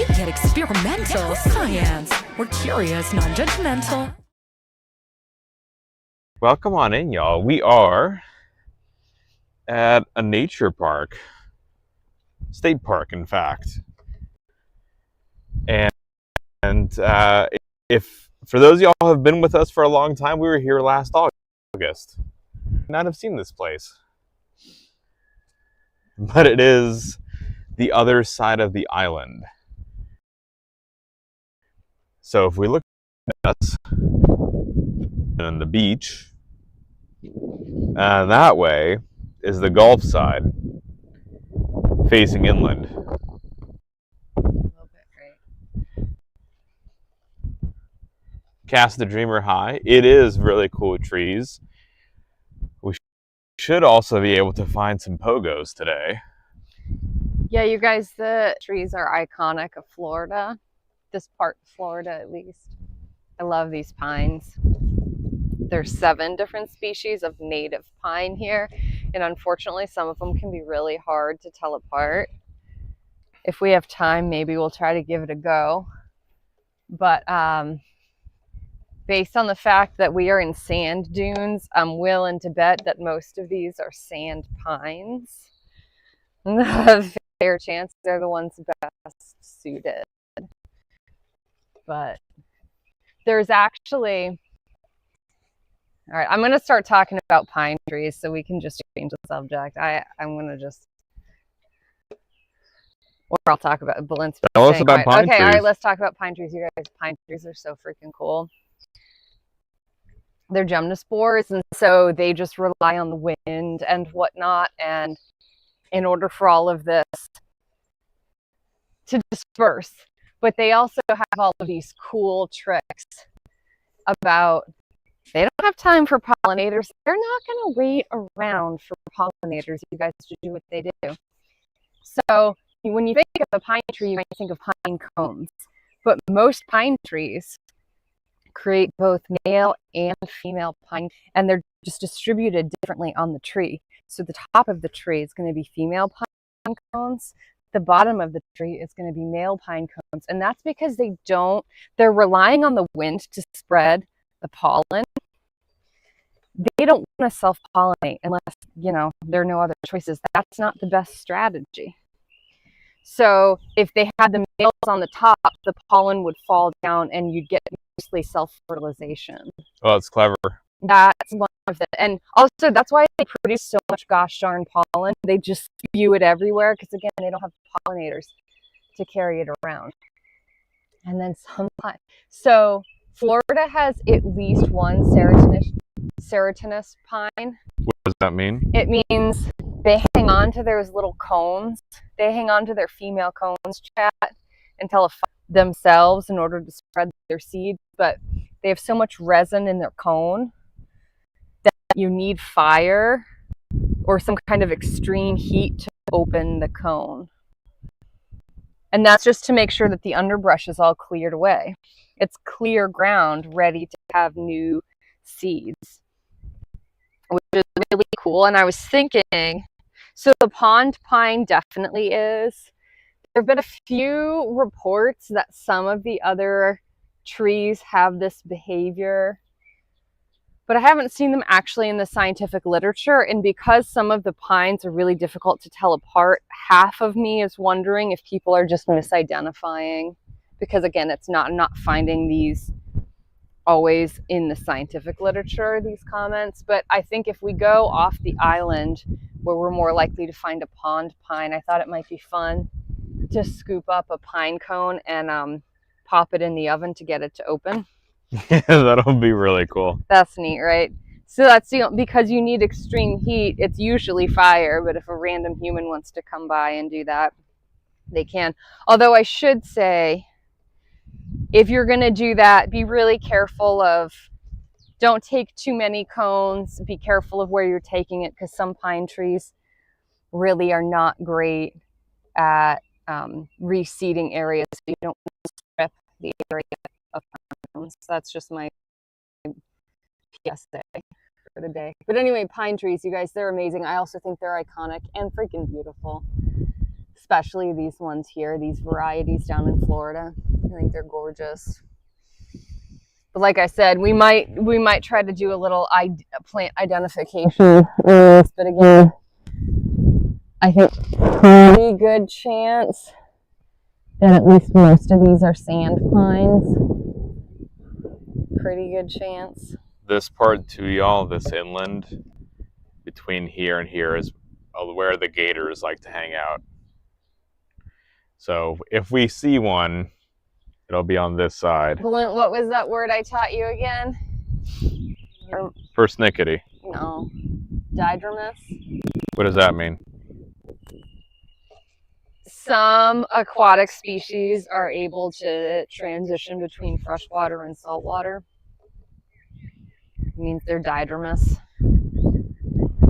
we get experimental science. We're curious, non-judgmental. Well, come on in, y'all. We are at a nature park, state park, in fact. And if for those of y'all who have been with us for a long time, we were here last August. Not have seen this place, but it is the other side of the island. So if we look at us and the beach, that way is the Gulf side, facing inland. A little bit, right? Cast the Dreamer high. It is really cool trees. We should also be able to find some pogos today. Yeah, you guys, the trees are iconic of Florida. This part of Florida, at least. I love these pines. There's 7 different species of native pine here, and unfortunately some of them can be really hard to tell apart. If we have time, maybe we'll try to give it a go. But based on the fact that we are in sand dunes, I'm willing to bet that most of these are sand pines. Fair chance they're the ones best suited. But there's actually... All right, I'm going to start talking about pine trees so we can just change the subject. I'm going to just... Or I'll talk about... Belinda's Tell us about pine trees. Okay, all right, let's talk about pine trees. You guys, pine trees are so freaking cool. They're gymnospores, and so they just rely on the wind and whatnot. And in order for all of this to disperse, but they also have all of these cool tricks about... They don't have time for pollinators. They're not going to wait around for pollinators, you guys, to do what they do. So when you think of a pine tree, you might think of pine cones. But most pine trees create both male and female pine, and they're just distributed differently on the tree. So the top of the tree is going to be female pine cones. The bottom of the tree is going to be male pine cones. And that's because they're relying on the wind to spread the pollen. They don't want to self-pollinate unless, there are no other choices. That's not the best strategy. So if they had the males on the top, the pollen would fall down and you'd get mostly self-fertilization. Oh, that's clever. That's one of it. And also, that's why they produce so much gosh darn pollen. They just spew it everywhere because, again, they don't have pollinators to carry it around. And then sometimes... So Florida has at least one serotinous pine. What does that mean? It means they hang on to those little cones. They hang on to their female cones, chat, until themselves in order to spread their seeds. But they have so much resin in their cone that you need fire or some kind of extreme heat to open the cone. And that's just to make sure that the underbrush is all cleared away. It's clear ground ready to have new seeds, which is really cool. And I was thinking, so the pond pine definitely is. There have been a few reports that some of the other trees have this behavior, but I haven't seen them actually in the scientific literature. And because some of the pines are really difficult to tell apart, half of me is wondering if people are just misidentifying. Because again, I'm not finding these always in the scientific literature, these comments. But I think if we go off the island where we're more likely to find a pond pine, I thought it might be fun to scoop up a pine cone and pop it in the oven to get it to open. Yeah, that'll be really cool. That's neat, right? So that's because you need extreme heat. It's usually fire, but if a random human wants to come by and do that, they can. Although I should say, if you're going to do that, be really careful don't take too many cones. Be careful of where you're taking it, because some pine trees really are not great at reseeding areas. So you don't want to strip the area of cones. So that's just my PSA for the day. But anyway, pine trees, you guys, they're amazing. I also think they're iconic and freaking beautiful. especially these ones here, these varieties down in Florida. I think they're gorgeous. But like I said, we might try to do a little plant identification. But again, I think pretty good chance that at least most of these are sand pines. Pretty good chance. This part too, y'all, this inland between here and here is where the gators like to hang out. So if we see one, it'll be on this side. What was that word I taught you again? Persnickety. No. Didymus? What does that mean? Some aquatic species are able to transition between freshwater and saltwater. It means they're didymus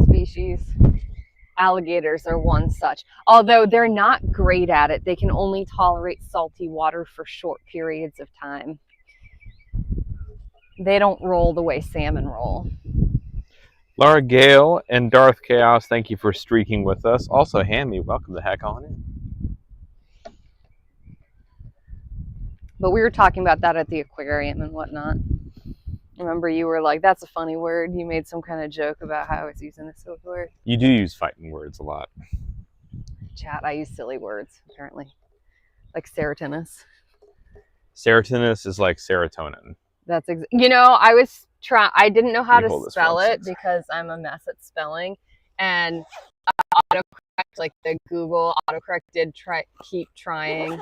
species. Alligators are one such. Although they're not great at it, they can only tolerate salty water for short periods of time. They don't roll the way salmon roll. Laura Gale and Darth Chaos, thank you for streaking with us. Also, Hammy, welcome the heck on in. But we were talking about that at the aquarium and whatnot. Remember, you were like, that's a funny word. You made some kind of joke about how I was using a silly word. You do use fighting words a lot. Chat, I use silly words, apparently. Like serotinous. Serotinous is like serotonin. That's you know, I didn't know how to spell it 1, 6. because I'm a mess at spelling. And autocorrect, like the Google autocorrect did keep trying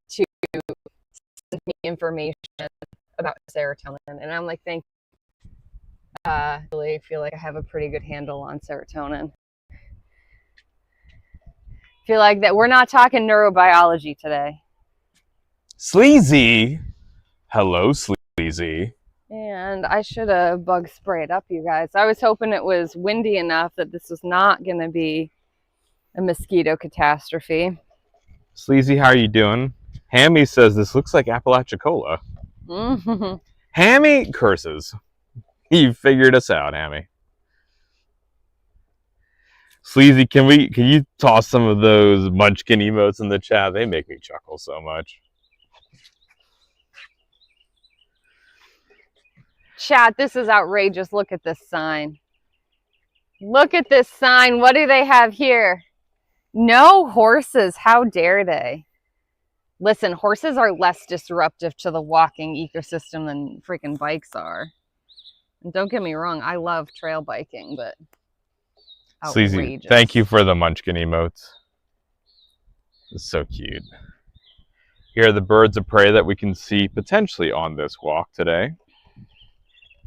to send me information about serotonin, and I'm like, thank you. I really feel like I have a pretty good handle on serotonin. Feel like that we're not talking neurobiology today. Sleazy. Hello, Sleazy. And I should have bug sprayed up, you guys. I was hoping it was windy enough that this was not going to be a mosquito catastrophe. Sleazy, how are you doing? Hammy says this looks like Apalachicola. Mm-hmm. Hammy curses. You figured us out, Hammy. Sleazy, can you toss some of those munchkin emotes in the chat? They make me chuckle so much. Chat, this is outrageous. Look at this sign. Look at this sign. What do they have here? No horses. How dare they? Listen, horses are less disruptive to the walking ecosystem than freaking bikes are. And don't get me wrong, I love trail biking, but outrageous. Sleazy, thank you for the munchkin emotes. It's so cute. Here are the birds of prey that we can see potentially on this walk today.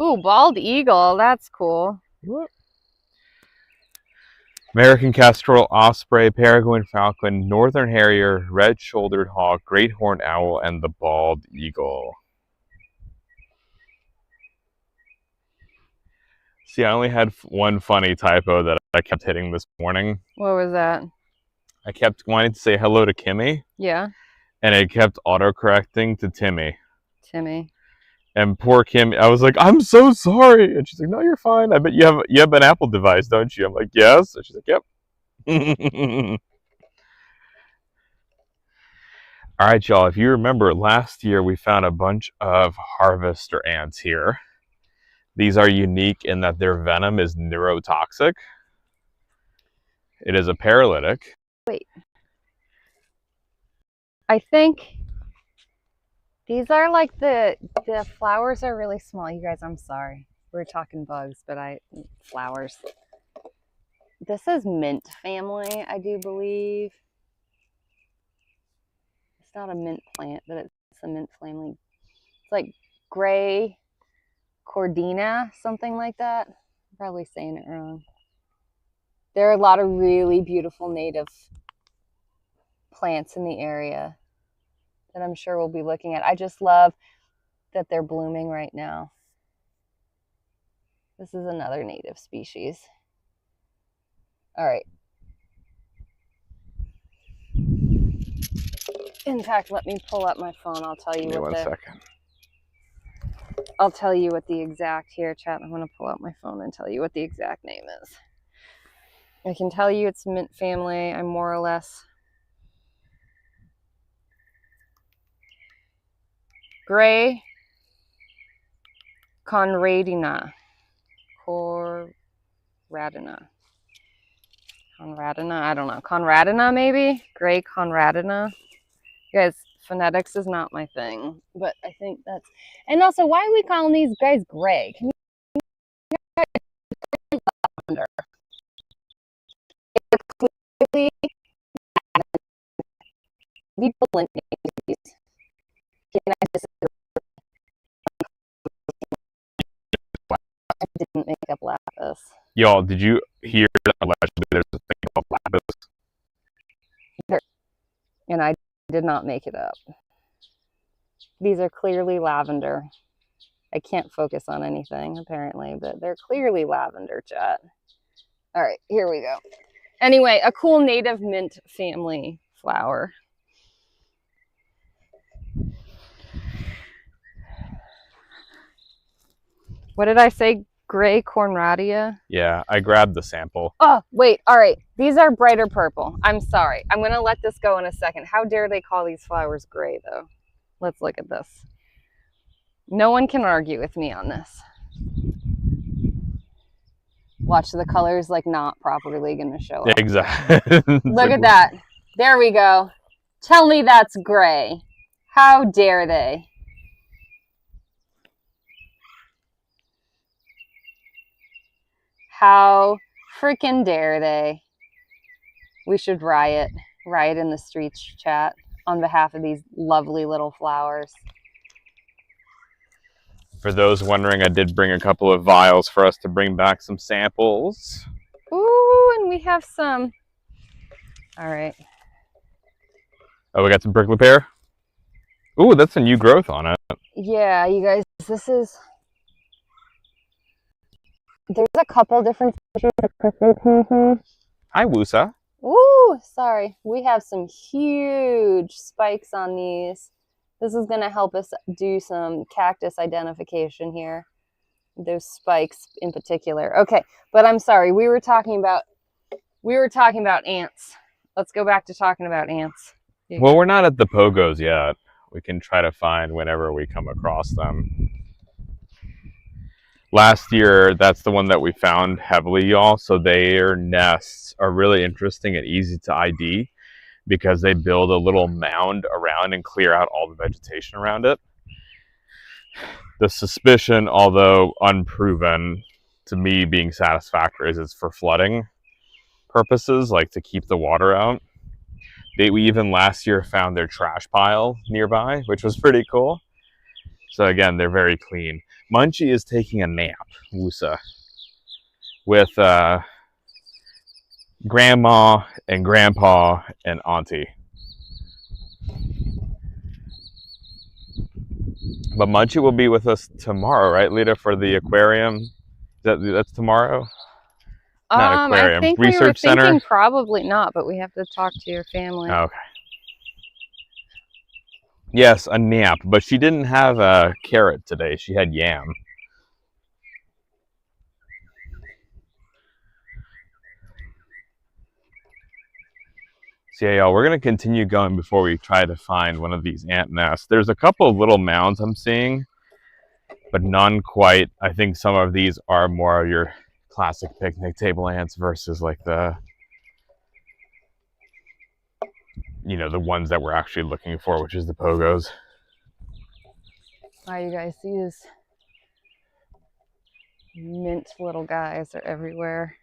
Ooh, bald eagle. That's cool. What? American kestrel, osprey, peregrine falcon, northern harrier, red-shouldered hawk, great horned owl, and the bald eagle. See, I only had one funny typo that I kept hitting this morning. What was that? I kept wanting to say hello to Kimmy. Yeah. And it kept autocorrecting to Timmy. Timmy. And poor Kim, I was like, I'm so sorry. And she's like, no, you're fine. I bet you have an Apple device, don't you? I'm like, yes. And she's like, yep. All right, y'all. If you remember, last year we found a bunch of harvester ants here. These are unique in that their venom is neurotoxic. It is a paralytic. Wait. I think these are like the flowers are really small. You guys, I'm sorry. We're talking bugs, but flowers. This is mint family, I do believe. It's not a mint plant, but it's a mint family. It's like gray cordina, something like that. I'm probably saying it wrong. There are a lot of really beautiful native plants in the area that I'm sure we'll be looking at. I just love that they're blooming right now. This is another native species. All right. In fact, let me pull up my phone. I'll tell you Give me one second. I'll tell you what the exact here, chat. I'm going to pull out my phone and tell you what the exact name is. I can tell you it's mint family. I'm more or less gray Conradina. Conradina, I don't know. Conradina, maybe? Gray Conradina. You guys, phonetics is not my thing, but I think that's... And also, why are we calling these guys gray? Can you lavender? Clearly, people in these. Can I just... I didn't make up lapis. Y'all, did you hear that allegedly there's a thing called lapis? And I did not make it up. These are clearly lavender. I can't focus on anything, apparently, but they're clearly lavender, chat. All right, here we go. Anyway, a cool native mint family flower. What did I say? Gray Cornradia? Yeah, I grabbed the sample. Oh, wait. All right. These are brighter purple. I'm sorry. I'm going to let this go in a second. How dare they call these flowers gray, though? Let's look at this. No one can argue with me on this. Watch, the colors like not properly going to show up. Exactly. Look at that. There we go. Tell me that's gray. How dare they? How freaking dare they? We should riot in the streets, chat, on behalf of these lovely little flowers. For those wondering, I did bring a couple of vials for us to bring back some samples. Ooh, and we have some. All right. Oh, we got some prickly pear? Ooh, that's a new growth on it. Yeah, you guys, this is... There's a couple different species of prickly pear. Hi, Wusa. Ooh, sorry. We have some huge spikes on these. This is going to help us do some cactus identification here. Those spikes in particular. Okay, but I'm sorry. We were talking about ants. Let's go back to talking about ants. Well, we're not at the pogos yet. We can try to find whenever we come across them. Last year, that's the one that we found heavily, y'all. So their nests are really interesting and easy to ID because they build a little mound around and clear out all the vegetation around it. The suspicion, although unproven, to me being satisfactory, is it's for flooding purposes, like to keep the water out. We even last year found their trash pile nearby, which was pretty cool. So again, they're very clean. Munchie is taking a nap, Wusa, with Grandma and Grandpa and Auntie. But Munchie will be with us tomorrow, right, Lita, for the aquarium? That's tomorrow? Not aquarium. I think Research we were center? thinking probably not, but we have to talk to your family. Okay. Yes, a nap, but she didn't have a carrot today. She had yam. So yeah, y'all, we're going to continue going before we try to find one of these ant nests. There's a couple of little mounds I'm seeing, but none quite. I think some of these are more of your classic picnic table ants versus like the, you know, the ones that we're actually looking for, which is the pogos. Wow, you guys, these mint little guys are everywhere.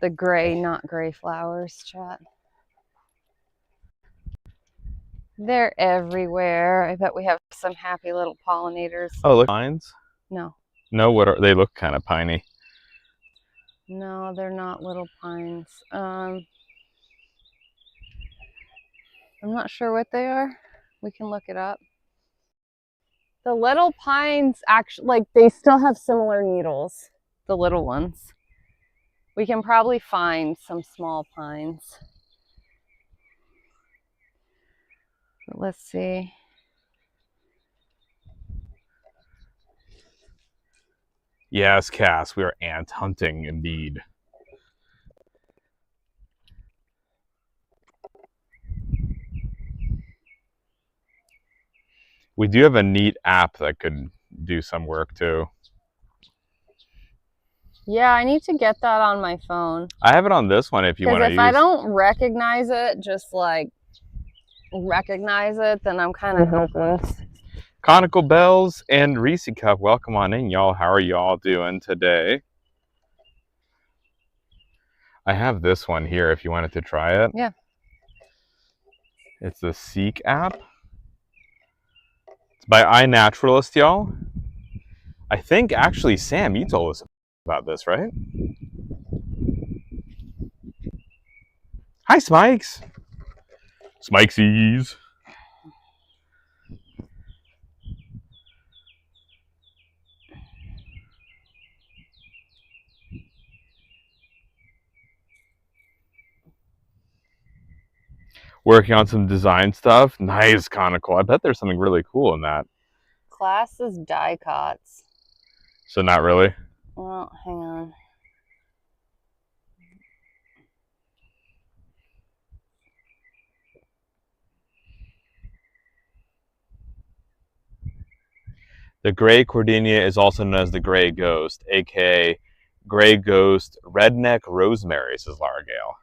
The gray, not gray flowers, chat. They're everywhere. I bet we have some happy little pollinators. Oh, look, pines? No. No, what are they? Look kind of piney. No, they're not little pines. I'm not sure what they are. We can look it up. The little pines actually, like, they still have similar needles, the little ones. We can probably find some small pines. But let's see. Yes, Cass, we are ant hunting indeed. We do have a neat app that could do some work too. Yeah, I need to get that on my phone. I have it on this one if you want to use. Because if I don't recognize it, just like recognize it, then I'm kind of helpless. Conical Bells and Reese Cup, welcome on in, y'all. How are y'all doing today? I have this one here if you wanted to try it. Yeah. It's the Seek app. It's by iNaturalist, y'all. I think actually, Sam, you told us about this, right? Hi, Smikes. Smikesies. Working on some design stuff. Nice, Conical. I bet there's something really cool in that. Class is dicots. So not really? Well, hang on. The gray cordinia is also known as the gray ghost, aka gray ghost redneck rosemary, says Lara Gale.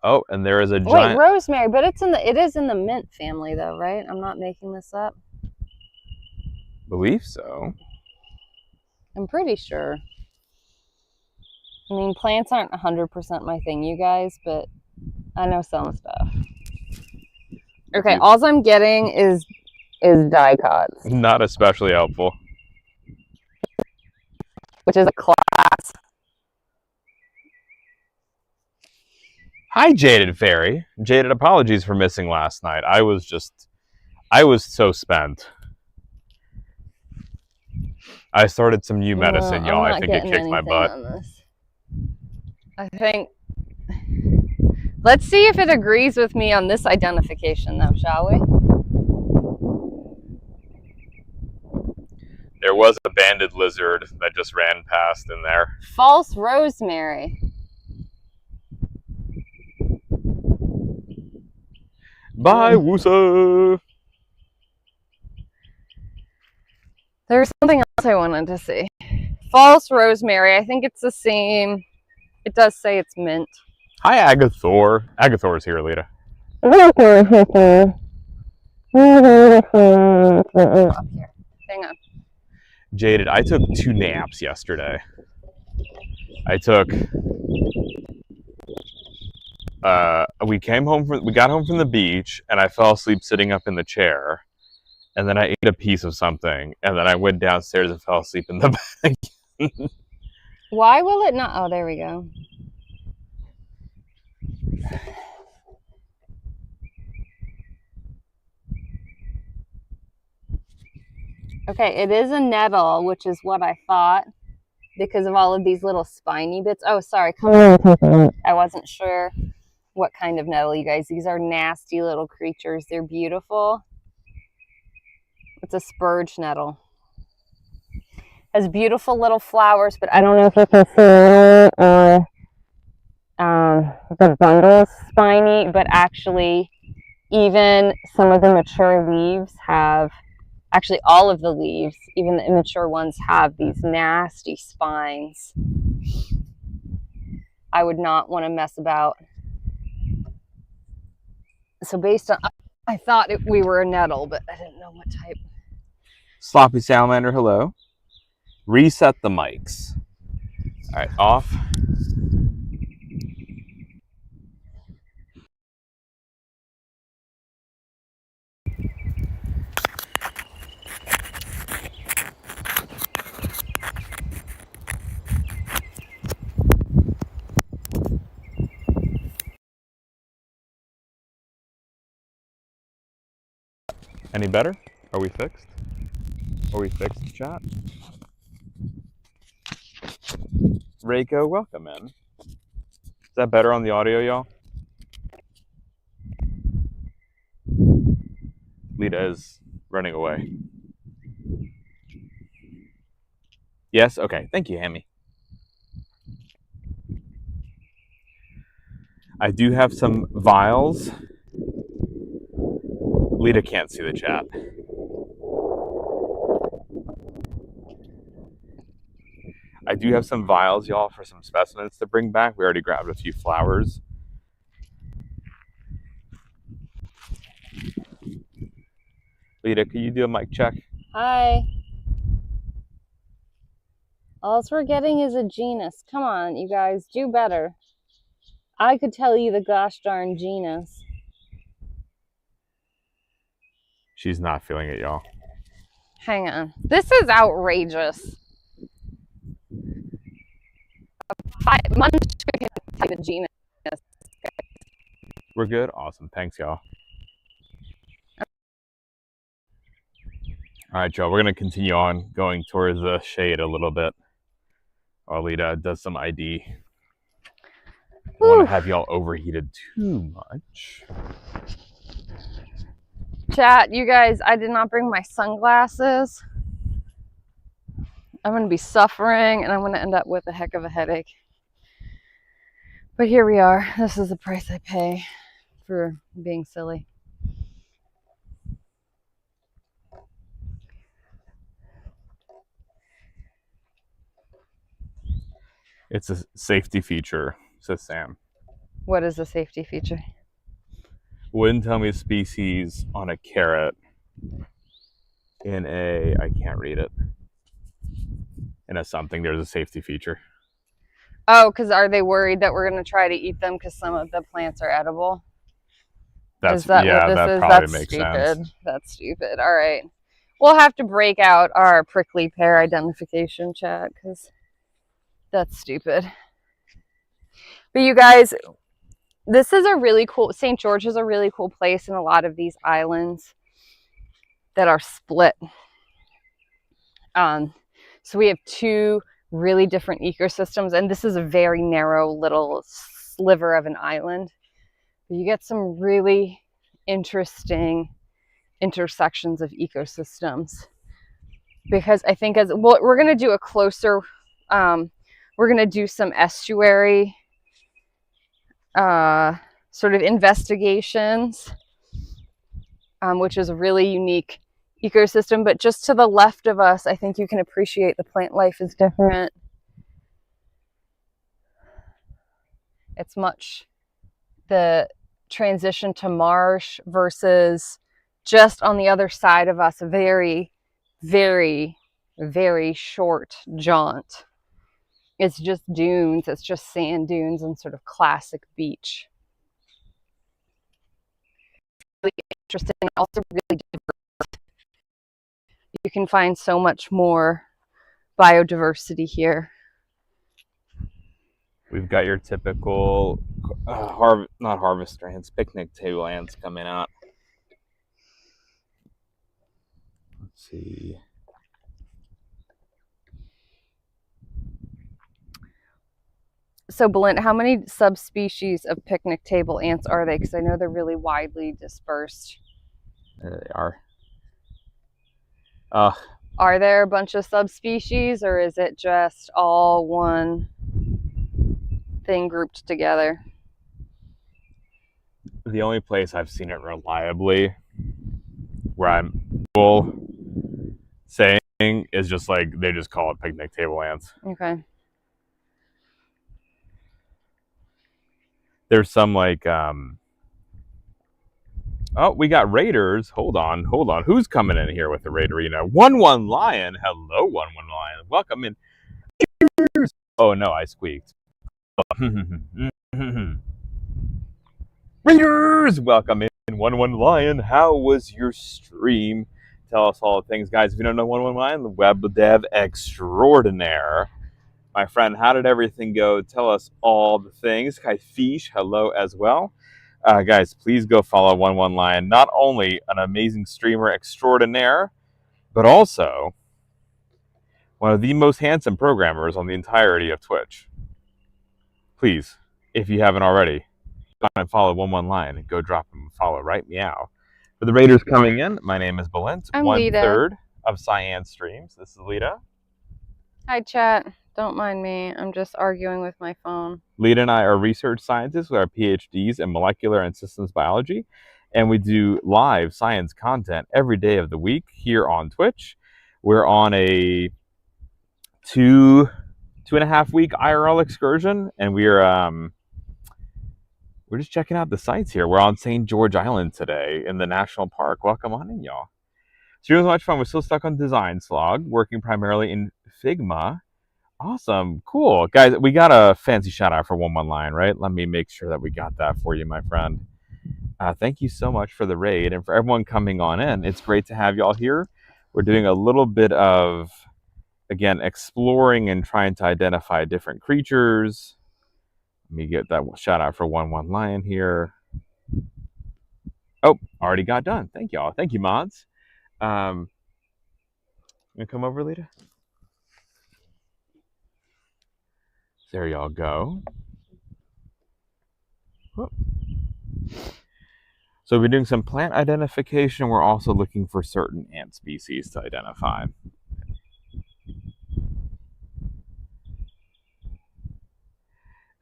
Oh, and there is a giant. Wait, rosemary, but it is in the mint family though, right? I'm not making this up. Believe so. I'm pretty sure. I mean, plants aren't 100% my thing, you guys, but I know some stuff. Okay, all I'm getting is dicots, Not especially helpful. which is a class. Hi, Jaded Fairy. Jaded, apologies for missing last night. I was so spent. I started some new medicine, y'all. I think it kicked my butt. I think. Let's see if it agrees with me on this identification, though, shall we? There was a banded lizard that just ran past in there. False rosemary. Bye, Woosa. There's something else I wanted to see. False rosemary. I think it's the same. It does say it's mint. Hi, Agathor. Agathor's here, Lita. Up here. Hang on. Jaded, I took 2 naps yesterday. We got home from the beach, and I fell asleep sitting up in the chair. And then I ate a piece of something, and then I went downstairs and fell asleep in the bed. Why will it not? Oh, there we go. Okay, it is a nettle, which is what I thought because of all of these little spiny bits. Oh, sorry. I wasn't sure what kind of nettle, you guys. These are nasty little creatures. They're beautiful. It's a spurge nettle. Has beautiful little flowers, but I don't know if you can see or the bundle's spiny, but actually even some of the mature leaves have, actually all of the leaves, even the immature ones, have these nasty spines. I would not want to mess about. So based on, I thought we were a nettle, but I didn't know what type. Sloppy Salamander, hello. Reset the mics. All right, off. Any better? Are we fixed? Are we fixed, chat? Reiko, welcome in. Is that better on the audio, y'all? Lita is running away. Yes? Okay. Thank you, Hammy. I do have some vials Lita can't see the chat. I do have some vials, y'all, for some specimens to bring back. We already grabbed a few flowers. Lita, can you do a mic check? Hi. All we're getting is a genus. Come on, you guys, do better. I could tell you the gosh darn genus. She's not feeling it, y'all. Hang on. This is outrageous. Munchkin can tell you the genus. We're good? Awesome. Thanks, y'all. All right, y'all. We're going to continue on going towards the shade a little bit. Lita does some ID. I don't want to have y'all overheated too much. Chat, you guys, I did not bring my sunglasses. I'm going to be suffering and I'm going to end up with a heck of a headache. But here we are. This is the price I pay for being silly. It's a safety feature, says Sam. What is a safety feature? Wouldn't tell me species on a carrot in a, I can't read it, in a something, there's a safety feature. Oh, because are they worried that we're going to try to eat them because some of the plants are edible? That's, that probably makes sense. That's stupid. All right. We'll have to break out our prickly pear identification, chat, because that's stupid. But you guys, this is a really cool, St. George is a really cool place in a lot of these islands that are split. So we have two really different ecosystems, and this is a very narrow little sliver of an island. But you get some really interesting intersections of ecosystems, because I think as well, we're going to do a closer, we're going to do some estuary sort of investigations, which is a really unique ecosystem. But just to the left of us, I think you can appreciate the plant life is different. It's much the transition to marsh versus just on the other side of us, a very, very, very short jaunt. It's just dunes, it's just sand dunes and sort of classic beach. Really interesting, also really diverse. You can find so much more biodiversity here. We've got your typical not harvester ants, picnic table ants coming out. Let's see. So, Belinda, how many subspecies of picnic table ants are they? Because I know they're really widely dispersed. There they are. Are there a bunch of subspecies, or is it just all one thing grouped together? The only place I've seen it reliably, where I'm full saying, is just like they just call it picnic table ants. Okay. There's some like oh, we got raiders. Hold on. Who's coming in here with the raider? You know, 1-1 Lion. Hello, 1-1 Lion. Welcome in. Oh no, I squeaked. Raiders, welcome in. 1-1 Lion. How was your stream? Tell us all the things, guys. If you don't know 1-1 Lion, the web dev extraordinaire. My friend, how did everything go? Tell us all the things. Kai Fish, hello as well. Guys, please go follow 1-1 Lion. Not only an amazing streamer extraordinaire, but also one of the most handsome programmers on the entirety of Twitch. Please, if you haven't already, go and follow 1-1 Lion and go drop him a follow, right? Meow. For the Raiders coming in, my name is Belint, I'm 1/3 Lita. of SciAnts streams. This is Lita. Hi, chat. Don't mind me. I'm just arguing with my phone. Lita and I are research scientists with our PhDs in molecular and systems biology, and we do live science content every day of the week here on Twitch. We're on a 2.5 week IRL excursion, and we're just checking out the sites here. We're on St. George Island today in the national park. Welcome on in, y'all. So doing so much fun. We're still stuck on Design Slog, working primarily in Figma. Awesome. Cool. Guys, we got a fancy shout out for 119, right? Let me make sure that we got that for you, my friend. Thank you so much for the raid and for everyone coming on in. It's great to have y'all here. We're doing a little bit of, again, exploring and trying to identify different creatures. Let me get that shout out for 119 here. Oh, already got done. Thank y'all. Thank you, mods. You come over, Lita? There y'all go. Whoop. So we're doing some plant identification. We're also looking for certain ant species to identify.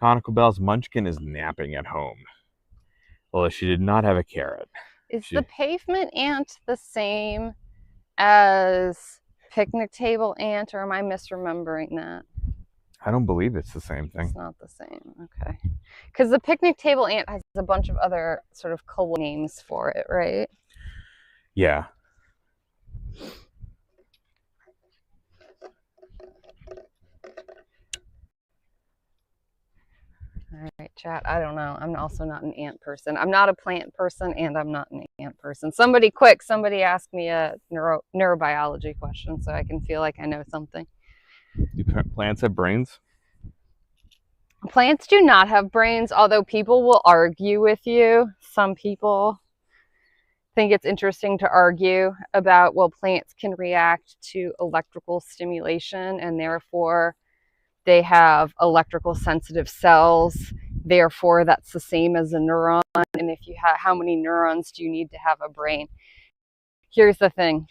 Conical Bell's Munchkin is napping at home. Although she did not have a carrot. Is the pavement ant the same as picnic table ant, or am I misremembering that? I don't believe it's the same thing. It's not the same. Okay. Because the picnic table ant has a bunch of other sort of cool names for it, right? Yeah. All right, chat. I don't know. I'm also not an ant person. I'm not a plant person, and I'm not an ant person. Somebody ask me a neurobiology question so I can feel like I know something. Do plants have brains? Plants do not have brains, although people will argue with you. Some people think it's interesting to argue about, well, plants can react to electrical stimulation and therefore they have electrical sensitive cells. Therefore, that's the same as a neuron. And if you have, how many neurons do you need to have a brain? Here's the thing.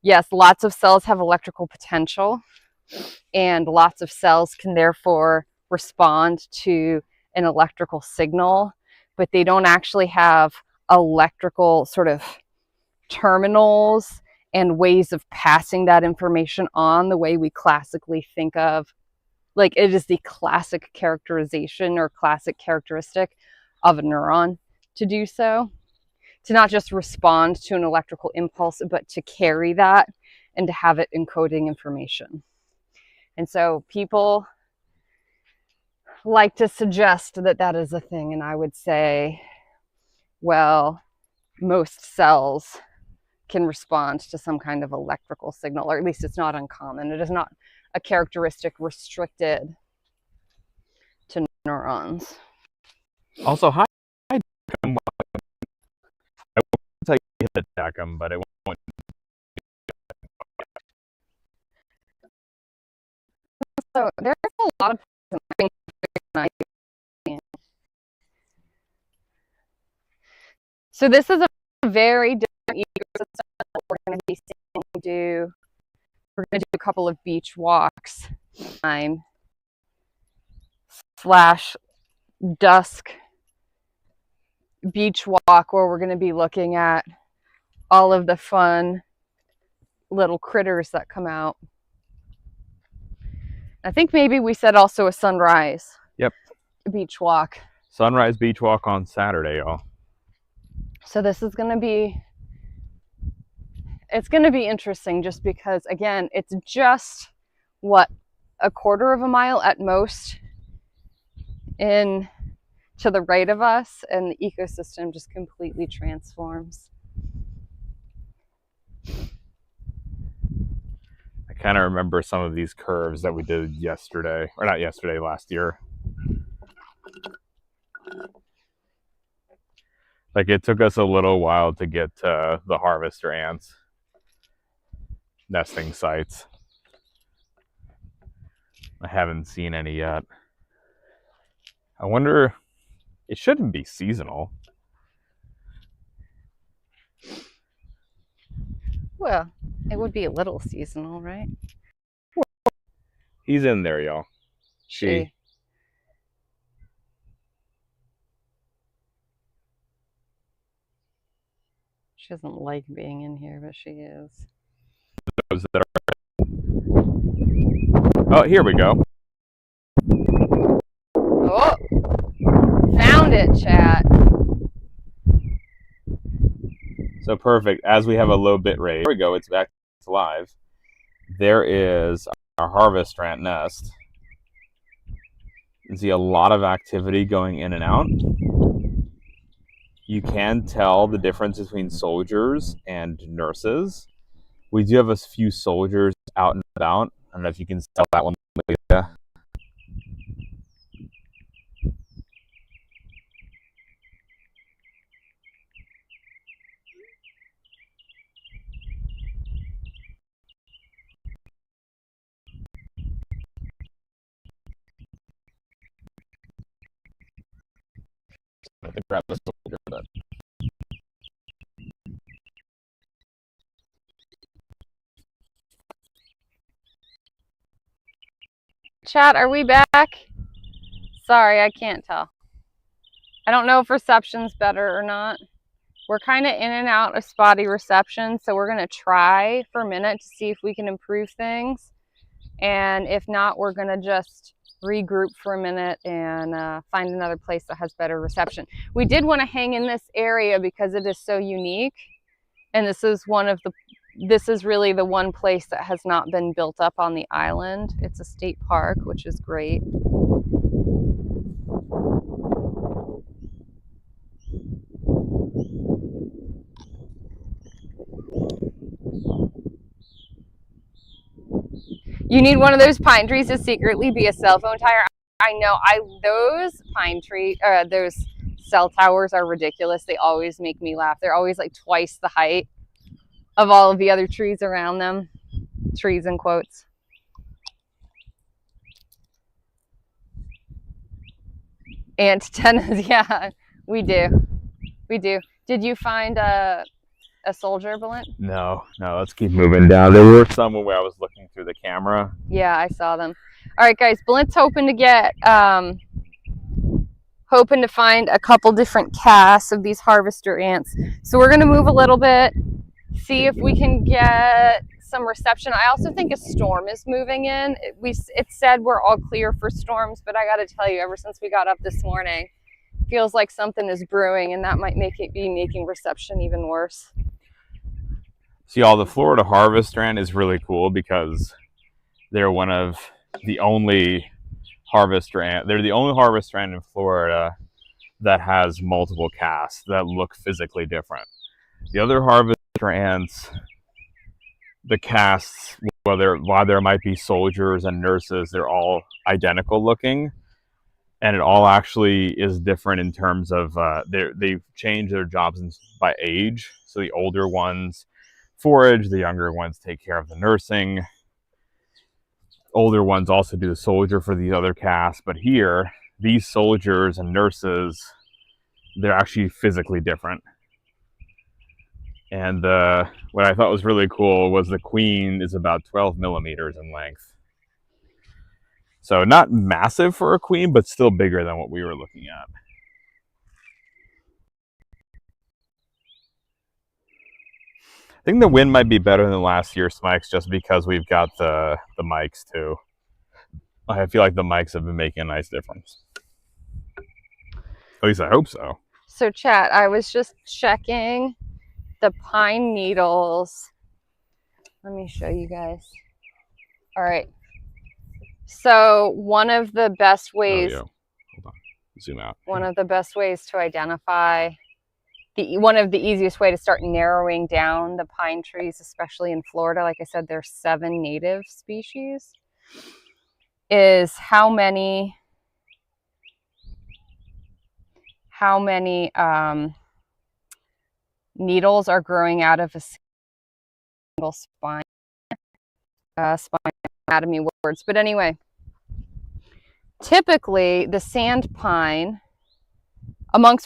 Yes, lots of cells have electrical potential, and lots of cells can therefore respond to an electrical signal, but they don't actually have electrical sort of terminals and ways of passing that information on the way we classically think of. Like, it is the classic characterization or classic characteristic of a neuron to do so, to not just respond to an electrical impulse, but to carry that and to have it encoding information. And so people like to suggest that that is a thing. And I would say, well, most cells can respond to some kind of electrical signal, or at least it's not uncommon. It is not a characteristic restricted to neurons. Also, hi, Dacum. I won't tell you to hit the Dacum, but it won't. So there's a lot of so this is a very different ecosystem that we're going to be seeing. We're going to do a couple of beach walks / dusk beach walk where we're going to be looking at all of the fun little critters that come out. I think maybe we said also a sunrise. Yep. Beach walk. Sunrise beach walk on Saturday, y'all. So this is going to be, it's going to be interesting just because, again, it's just, what, a quarter of a mile at most in to the right of us, and the ecosystem just completely transforms. I kind of remember some of these curves that we did yesterday, or not yesterday, last year. Like, it took us a little while to get to the harvester ants nesting sites. I haven't seen any yet. I wonder, it shouldn't be seasonal. Well, it would be a little seasonal, right? He's in there, y'all. She. She doesn't like being in here, but she is. Those that are... Oh, here we go. Oh, found it, chat. So perfect. As we have a low bit rate, there we go. It's back to live. There is our harvest ant nest. You can see a lot of activity going in and out. You can tell the difference between soldiers and nurses. We do have a few soldiers out and about. I don't know if you can tell that one. Yeah. I think grab the soldier for that. Chat, are we back? Sorry, I can't tell. I don't know if reception's better or not. We're kind of in and out of spotty reception, so we're going to try for a minute to see if we can improve things. And if not, we're going to just regroup for a minute and find another place that has better reception. We did want to hang in this area because it is so unique. And this is really the one place that has not been built up on the island. It's a state park, which is great. You need one of those pine trees to secretly be a cell phone tower. I know. Those pine tree, those cell towers are ridiculous. They always make me laugh. They're always like twice the height of all of the other trees around them. Trees in quotes. Antennas, yeah, we do. We do. Did you find a soldier, Balint? No, let's keep moving down. There were some where I was looking through the camera. Yeah, I saw them. All right, guys, Balint's hoping to get, hoping to find a couple different casts of these harvester ants. So we're gonna move a little bit, see if we can get some reception. I also think a storm is moving in. It said we're all clear for storms, but I gotta tell you, ever since we got up this morning, feels like something is brewing, and that might be making reception even worse. See, all the Florida harvester ant is really cool because they're one of the only harvester ant. They're the only harvester ant in Florida that has multiple casts that look physically different. The other harvester ants, the casts, while there might be soldiers and nurses, they're all identical looking. And it all actually is different in terms of they've changed their jobs by age. So the older ones forage, the younger ones take care of the nursing. Older ones also do the soldier for the other casts. But here, these soldiers and nurses, they're actually physically different. And what I thought was really cool was the queen is about 12 millimeters in length. So not massive for a queen, but still bigger than what we were looking at. I think the wind might be better than last year's mics just because we've got the mics too. I feel like the mics have been making a nice difference. At least I hope so. So chat, I was just checking the pine needles. Let me show you guys. All right. So one of the best ways, hold on, zoom out. One of the best ways to identify, one of the easiest way to start narrowing down the pine trees, especially in Florida, like I said, there's 7 native species, is how many needles are growing out of a single spine. Spine anatomy words, but anyway, typically the sand pine, along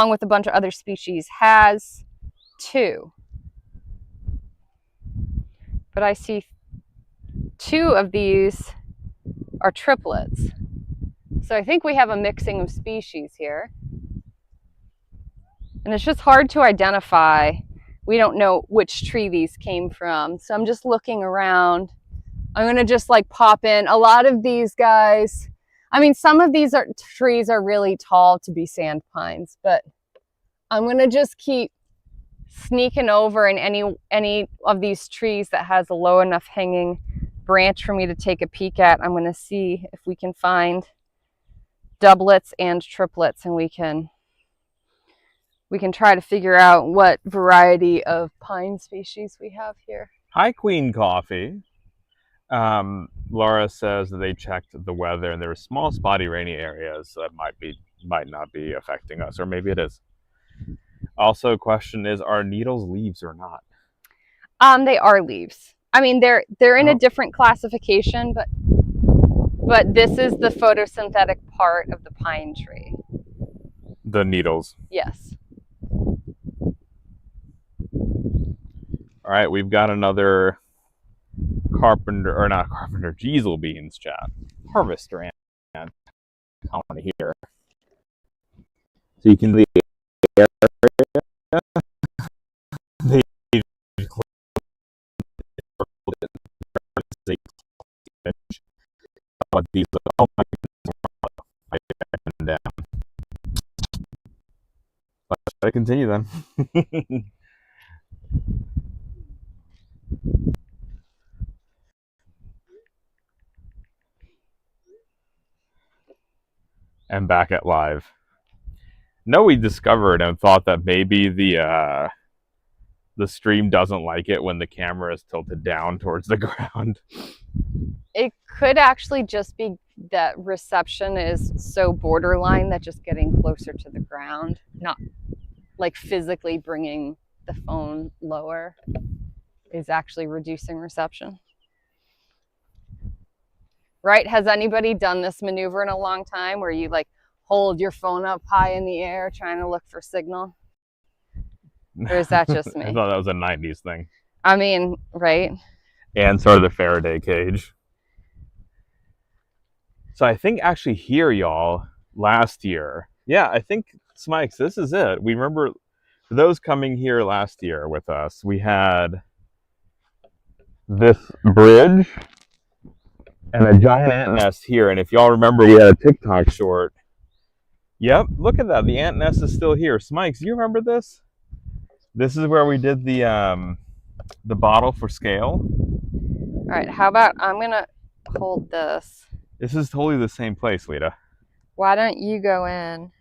with a bunch of other species, has 2. But I see 2 of these are triplets. So I think we have a mixing of species here. And it's just hard to identify we don't know which tree these came from. So I'm just looking around. I'm going to just like pop in. A lot of these guys, I mean, some of these trees are really tall to be sand pines, but I'm going to just keep sneaking over in any of these trees that has a low enough hanging branch for me to take a peek at. I'm going to see if we can find doublets and triplets, and we can try to figure out what variety of pine species we have here. Hi, Queen Coffee. Laura says that they checked the weather and there were small spotty rainy areas that might not be affecting us, or maybe it is. Also, question is, are needles leaves or not? They are leaves. I mean, they're in a different classification, but this is the photosynthetic part of the pine tree. The needles. Yes. All right, we've got another Jeezel beans chat. Harvester ant colony here. So you can see the area. These, oh my goodness. Let's try to continue then. And back at live. No, we discovered and thought that maybe the stream doesn't like it when the camera is tilted down towards the ground. It could actually just be that reception is so borderline that just getting closer to the ground, not like physically bringing the phone lower, is actually reducing reception. Right? Has anybody done this maneuver in a long time where you like hold your phone up high in the air trying to look for signal? Or is that just me? I thought that was a 90s thing. I mean, right? And sort of the Faraday cage. So I think actually here, y'all, last year, yeah, I think, Smikes, this is it. We remember, for those coming here last year with us, we had this bridge and a giant ant nest here. And if y'all remember, we had a TikTok short. Yep, look at that. The ant nest is still here. Smikes, do you remember this? This is where we did the bottle for scale. All right, how about I'm going to hold this. This is totally the same place, Lita. Why don't you go in?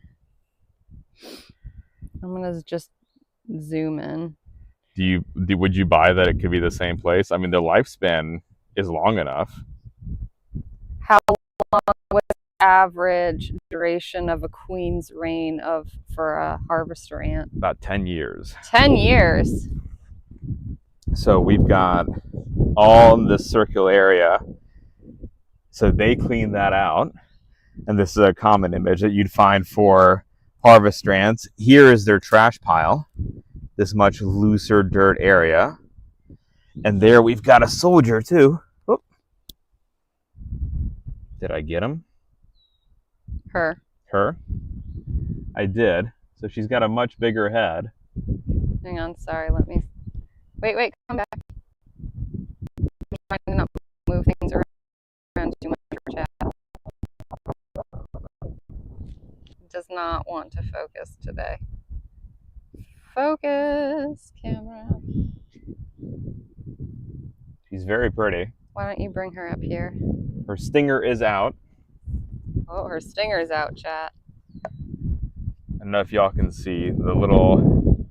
I'm going to just zoom in. Would you buy that it could be the same place? I mean, the lifespan is long enough. How long was the average duration of a queen's reign for a harvester ant? About 10 years. 10 years. So we've got all in this circular area. So they clean that out. And this is a common image that you'd find for harvester ants. Here is their trash pile. This much looser dirt area. And there we've got a soldier too. Oop. Did I get him? Her. I did. So she's got a much bigger head. Hang on, sorry, let me... Wait, come back. I'm trying to not move things around too much for chat. It does not want to focus today. Focus, camera. She's very pretty. Why don't you bring her up here? Her stinger is out. Oh, her stinger's out, chat. I don't know if y'all can see the little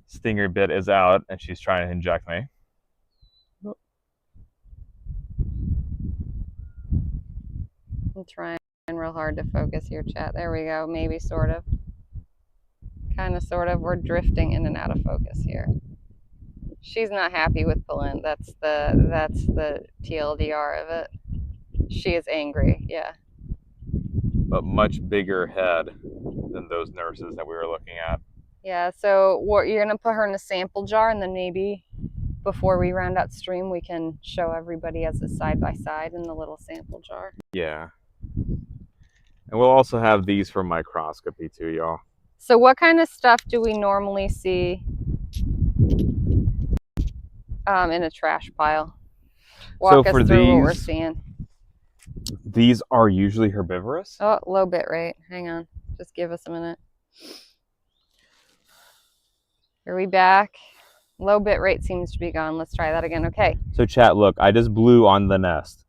stinger bit is out and she's trying to inject me. I'm trying real hard to focus here, chat. There we go. Maybe, sort of. Kind of, sort of. We're drifting in and out of focus here. She's not happy with Balint. That's the TLDR of it. She is angry, yeah. But much bigger head than those nurses that we were looking at. Yeah, so you're going to put her in a sample jar, and then maybe before we round out stream, we can show everybody as a side-by-side in the little sample jar. Yeah. And we'll also have these for microscopy too, y'all. So what kind of stuff do we normally see In a trash pile. So Walk us for through what we're these, seeing. these are usually herbivorous. Oh, low bit rate. Hang on. Just give us a minute. Are we back? Low bit rate seems to be gone. Let's try that again. Okay. So chat, look, I just blew on the nest.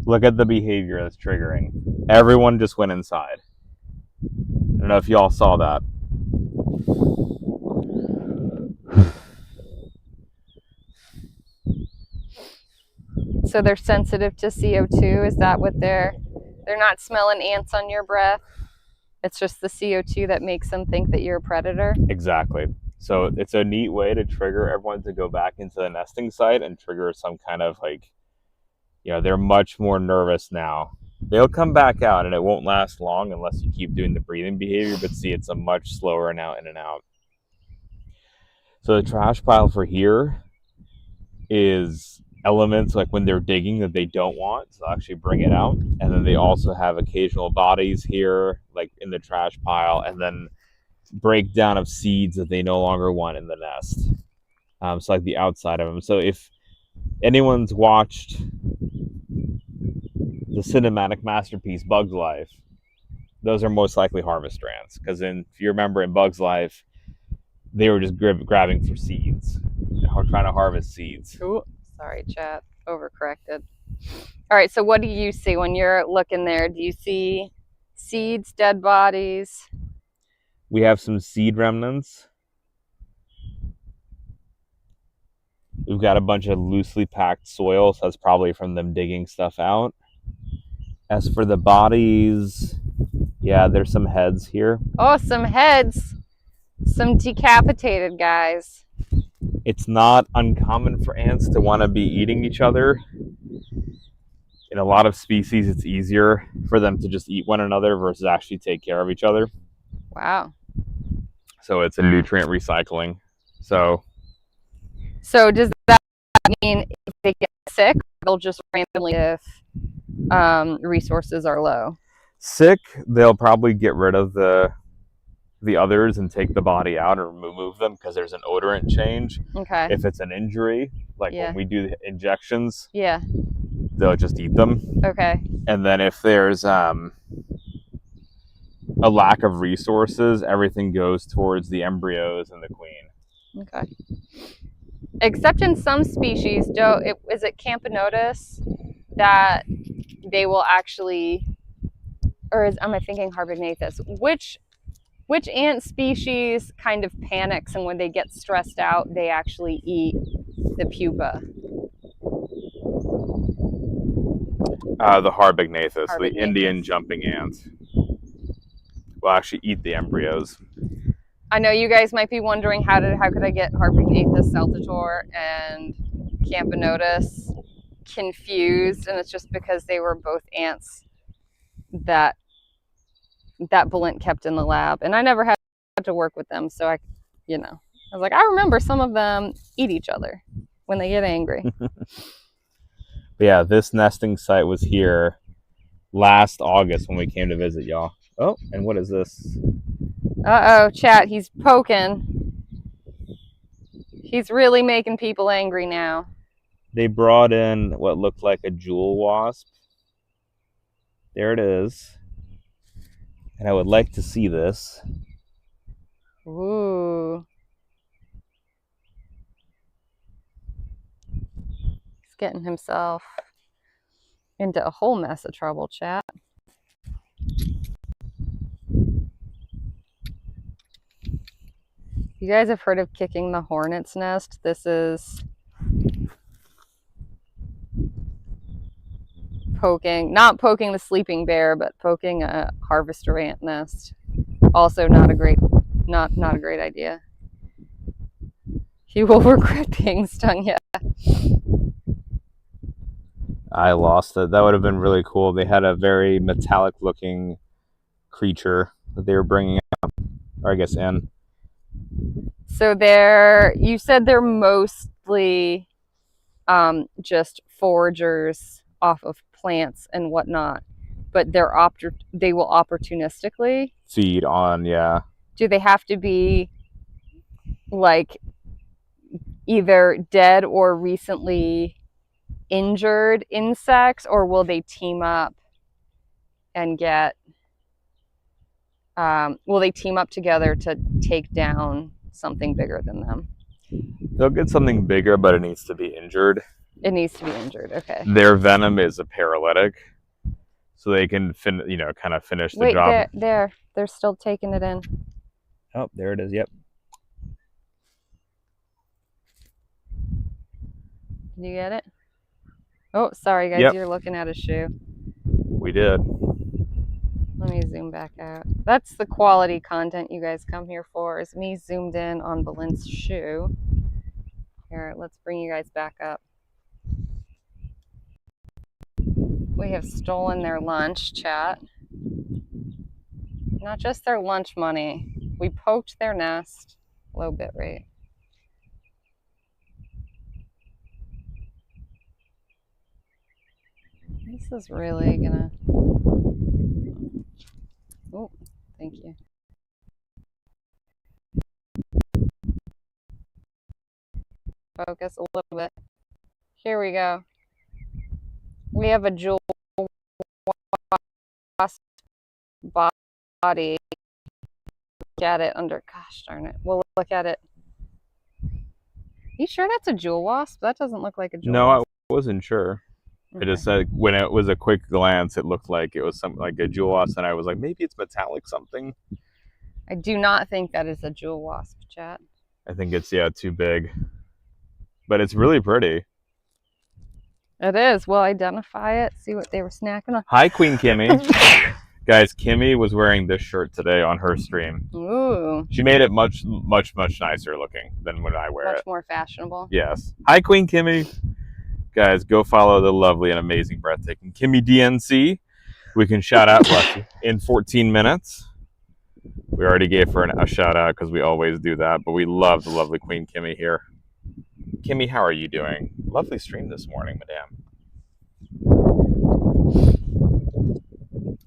Look at the behavior that's triggering. Everyone just went inside. I don't know if y'all saw that. So they're sensitive to CO2. Is that what they're not smelling ants on your breath? It's just the CO2 that makes them think that you're a predator? Exactly. So it's a neat way to trigger everyone to go back into the nesting site and trigger some kind of like, you know, they're much more nervous now. They'll come back out and it won't last long unless you keep doing the breathing behavior, but see, it's a much slower and out in and out. So the trash pile for here is elements like when they're digging that they don't want, so they'll actually bring it out. And then they also have occasional bodies here, like in the trash pile, and then breakdown of seeds that they no longer want in the nest. So like the outside of them. So if anyone's watched the cinematic masterpiece Bug's Life, those are most likely harvester ants. Because if you remember in Bug's Life, they were just grabbing for seeds, trying to harvest seeds. Ooh, sorry, chat. Overcorrected. All right, so what do you see when you're looking there? Do you see seeds, dead bodies? We have some seed remnants. We've got a bunch of loosely packed soil, so that's probably from them digging stuff out. As for the bodies, yeah, there's some heads here. Oh, some heads. Some decapitated guys. It's not uncommon for ants to want to be eating each other. In a lot of species, it's easier for them to just eat one another versus actually take care of each other. Wow. So it's a nutrient recycling. So does that mean if they get sick, they'll just randomly if resources are low? Sick, they'll probably get rid of the others and take the body out or remove them because there's an odorant change. Okay. If it's an injury, like when we do the injections, they'll just eat them. Okay. And then if there's a lack of resources, everything goes towards the embryos and the queen. Okay. Except in some species, is it Camponotus that they will actually, or am I thinking Harbignathus? Which ant species kind of panics, and when they get stressed out, they actually eat the pupa? The Harbignathus, the Indian jumping ant, will actually eat the embryos. I know you guys might be wondering how could I get Harbignathus saltator and Camponotus confused, and it's just because they were both ants that Bulent kept in the lab, and I never had to work with them, so I was like, I remember some of them eat each other when they get angry. Yeah, this nesting site was here last August when we came to visit y'all. Oh, and what is this? Uh-oh, chat, he's poking. He's really making people angry now. They brought in what looked like a jewel wasp. There it is. And I would like to see this. Ooh. He's getting himself into a whole mess of trouble, chat. You guys have heard of kicking the hornet's nest? This is not poking the sleeping bear, but poking a harvester ant nest. Also not a great idea. You will regret being stung, yeah. I lost it. That would have been really cool. They had a very metallic looking creature that they were bringing out, or I guess in. So you said they're mostly just foragers off of plants and whatnot, but they will opportunistically feed on, yeah. Do they have to be like either dead or recently injured insects, or will they team up and get will they team up together to take down something bigger than them? They'll get something bigger, but it needs to be injured. It needs to be injured. Okay. Their venom is a paralytic, so they can kind of finish the job. Wait, they're still taking it in. Oh, there it is. Yep. Did you get it? Oh, sorry guys, Yep. You're looking at a shoe. We did. Let me zoom back out. That's the quality content you guys come here for, is me zoomed in on Valent's shoe. Here, let's bring you guys back up. We have stolen their lunch, chat. Not just their lunch money. We poked their nest. Low bit rate. This is really gonna... Oh, thank you. Focus a little bit. Here we go. We have a jewel wasp body. Look at it under, gosh darn it. We'll look at it. You sure that's a jewel wasp? That doesn't look like a jewel wasp. No, I wasn't sure. Okay. It just said, when it was a quick glance, it looked like it was something like a jewel wasp, and I was like, maybe it's metallic something. I do not think that is a jewel wasp, chat. I think it's, too big. But it's really pretty. It is. We'll identify it, see what they were snacking on. Hi, Queen Kimmy. Guys, Kimmy was wearing this shirt today on her stream. Ooh. She made it much, much, much nicer looking than when I wear it. Much more fashionable. Yes. Hi, Queen Kimmy. Guys, go follow the lovely and amazing, breathtaking Kimmy DNC. We can shout out in 14 minutes. We already gave her a shout out because we always do that, but we love the lovely Queen Kimmy here. Kimmy, how are you doing? Lovely stream this morning, madame.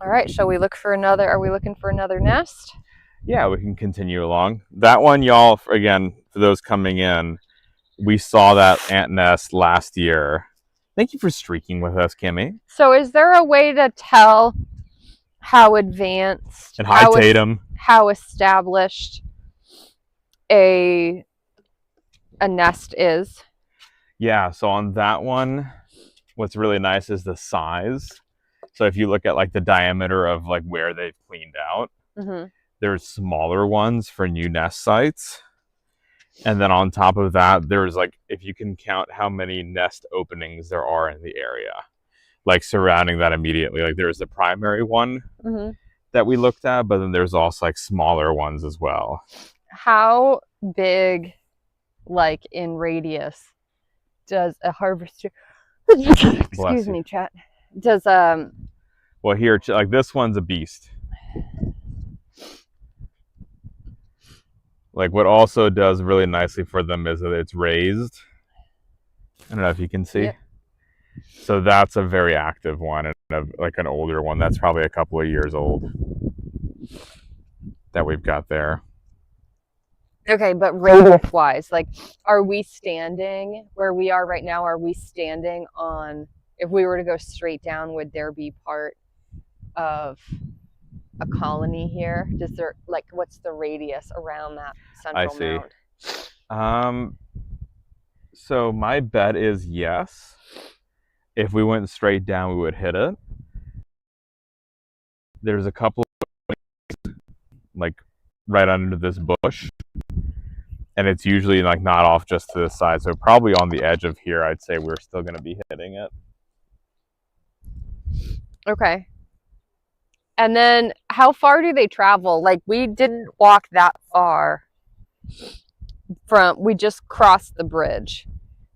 All right, shall we look for another? Are we looking for another nest? Yeah, we can continue along. That one, y'all, again, for those coming in, we saw that ant nest last year. Thank you for streaking with us, Kimmy. So is there a way to tell how advanced and hi, Tatum, how established a nest is? Yeah, so on that one, what's really nice is the size. So if you look at like the diameter of like where they've cleaned out, there's smaller ones for new nest sites. And then on top of that, there's like, if you can count how many nest openings there are in the area, like surrounding that immediately. Like there's the primary one that we looked at, but then there's also like smaller ones as well. How big, like in radius, does a harvester, excuse me, chat, does well, here, like this one's a beast. Like what also does really nicely for them is that it's raised. I don't know if you can see. Yeah. So that's a very active one, and like an older one that's probably a couple of years old that we've got there. Okay, but radius wise, like, are we standing where we are right now? Are we standing on, if we were to go straight down, would there be part of a colony here? Does there, like, what's the radius around that central mound? So my bet is yes. If we went straight down, we would hit it. There's a couple of, like right under this bush, and it's usually like not off just to the side. So probably on the edge of here, I'd say we're still going to be hitting it. Okay. And then how far do they travel? Like we didn't walk that far we just crossed the bridge.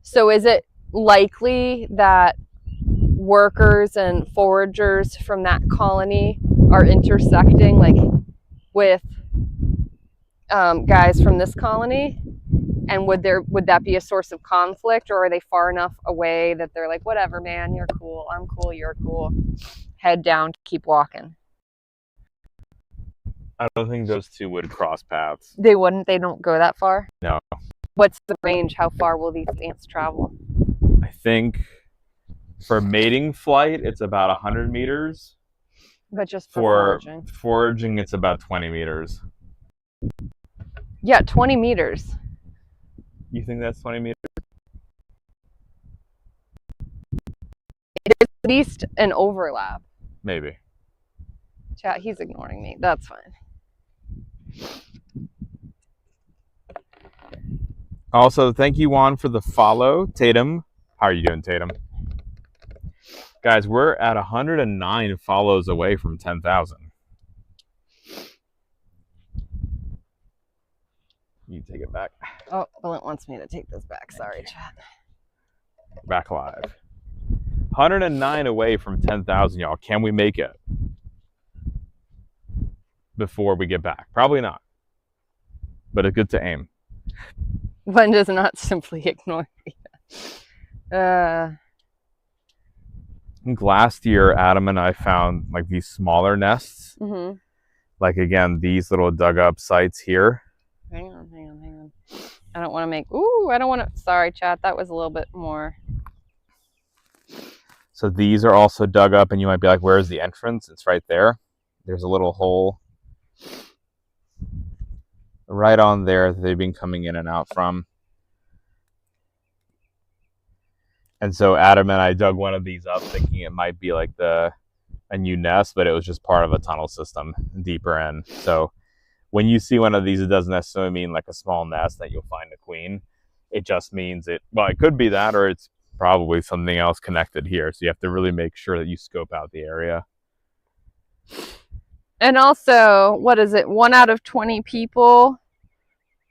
So is it likely that workers and foragers from that colony are intersecting like with guys from this colony? And would that be a source of conflict, or are they far enough away that they're like, whatever, man, you're cool, I'm cool, you're cool, head down, keep walking? I don't think those two would cross paths. They wouldn't? They don't go that far? No. What's the range? How far will these ants travel? I think for mating flight, it's about 100 meters. But just for foraging. Foraging, it's about 20 meters. Yeah, 20 meters. You think that's 20 meters? There's at least an overlap. Maybe. Chat, he's ignoring me. That's fine. Also, thank you, Juan, for the follow. Tatum, how are you doing, Tatum? Guys, we're at 109 follows away from 10,000. You take it back. Oh, well, it wants me to take this back. Sorry, chat. Back live. 109 away from 10,000, y'all. Can we make it before we get back? Probably not. But it's good to aim. One does not simply ignore me. I think last year, Adam and I found like these smaller nests. Mm-hmm. Like, again, these little dug up sites here. Hang on. I don't want to make... Ooh, I don't want to... Sorry, chat. That was a little bit more... So these are also dug up, and you might be like, where's the entrance? It's right there. There's a little hole right on there that they've been coming in and out from. And so Adam and I dug one of these up thinking it might be like a new nest, but it was just part of a tunnel system deeper in. So when you see one of these, it doesn't necessarily mean like a small nest that you'll find a queen. It just means it could be that, or it's probably something else connected here. So you have to really make sure that you scope out the area. And also, what is it? 1 out of 20 people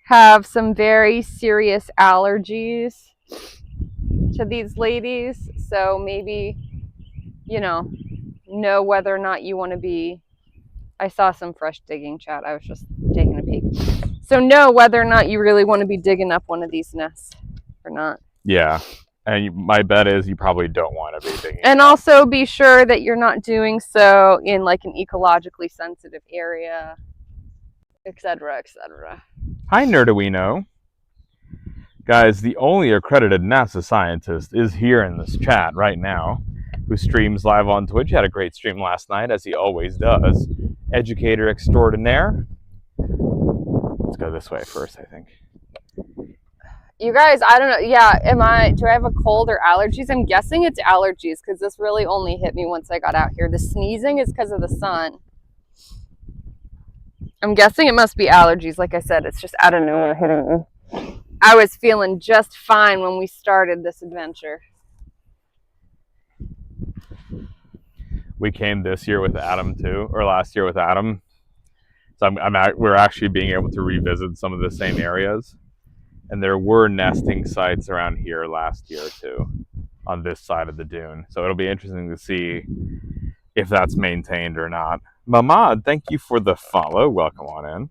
have some very serious allergies to these ladies. So maybe, know whether or not you want to be... I saw some fresh digging, chat. I was just taking a peek. So know whether or not you really want to be digging up one of these nests or not. Yeah. And my bet is you probably don't want to be digging. And also be sure that you're not doing so in like an ecologically sensitive area, etc., etc. Hi, Nerduino. Guys, the only accredited NASA scientist is here in this chat right now, who streams live on Twitch. He had a great stream last night, as he always does. Educator extraordinaire. Let's go this way first, I think. You guys, I don't know. Yeah, do I have a cold or allergies? I'm guessing it's allergies because this really only hit me once I got out here. The sneezing is because of the sun. I'm guessing it must be allergies. Like I said, it's just out of nowhere hitting me. I was feeling just fine when we started this adventure. We came this year with Adam too, or last year with Adam. So we're actually being able to revisit some of the same areas. And there were nesting sites around here last year too, on this side of the dune. So it'll be interesting to see if that's maintained or not. Mamad, thank you for the follow. Welcome on in.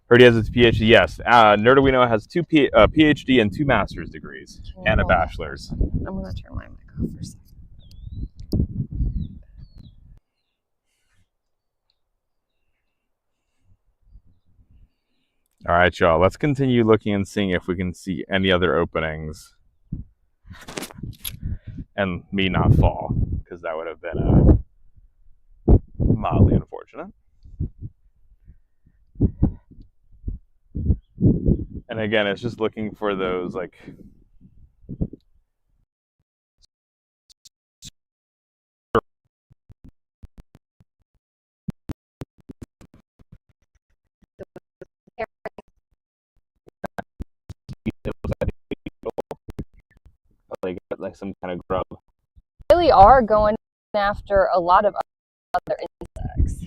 Heard he has his PhD. Yes, Nerduino has 2 PhD and 2 master's degrees and a bachelor's. I'm going to turn my mic off for a second. All right, y'all. Let's continue looking and seeing if we can see any other openings. And me not fall, because that would have been mildly unfortunate. And again, it's just looking for those, like... like some kind of grub. They really are going after a lot of other insects.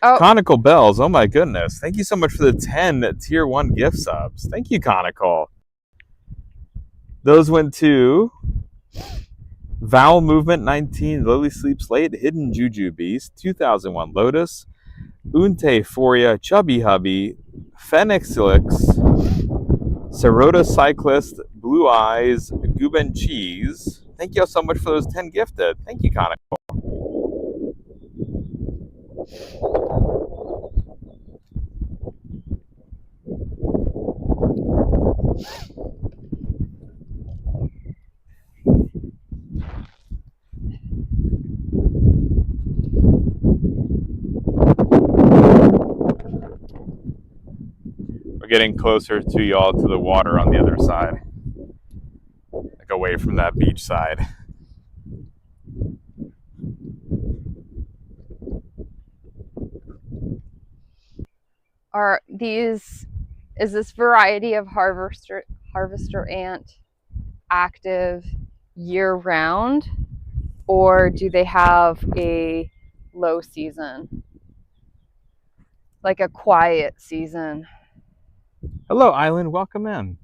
Oh. Conical Bells, oh my goodness. Thank you so much for the 10 tier 1 gift subs. Thank you, Conical. Those went to Vowel Movement 19, Lily Sleeps Late, Hidden Juju Beast, 2001 Lotus, Unte Foria, Chubby Hubby, Phoenixilix, Serota Cyclist, Blue Eyes, Goob and Cheese. Thank you all so much for those 10 gifted. Thank you, Connor. We're getting closer to y'all to the water on the other side, like away from that beach side. Is this variety of harvester ant active year round, or do they have a low season, like a quiet season? Hello, Island. Welcome in.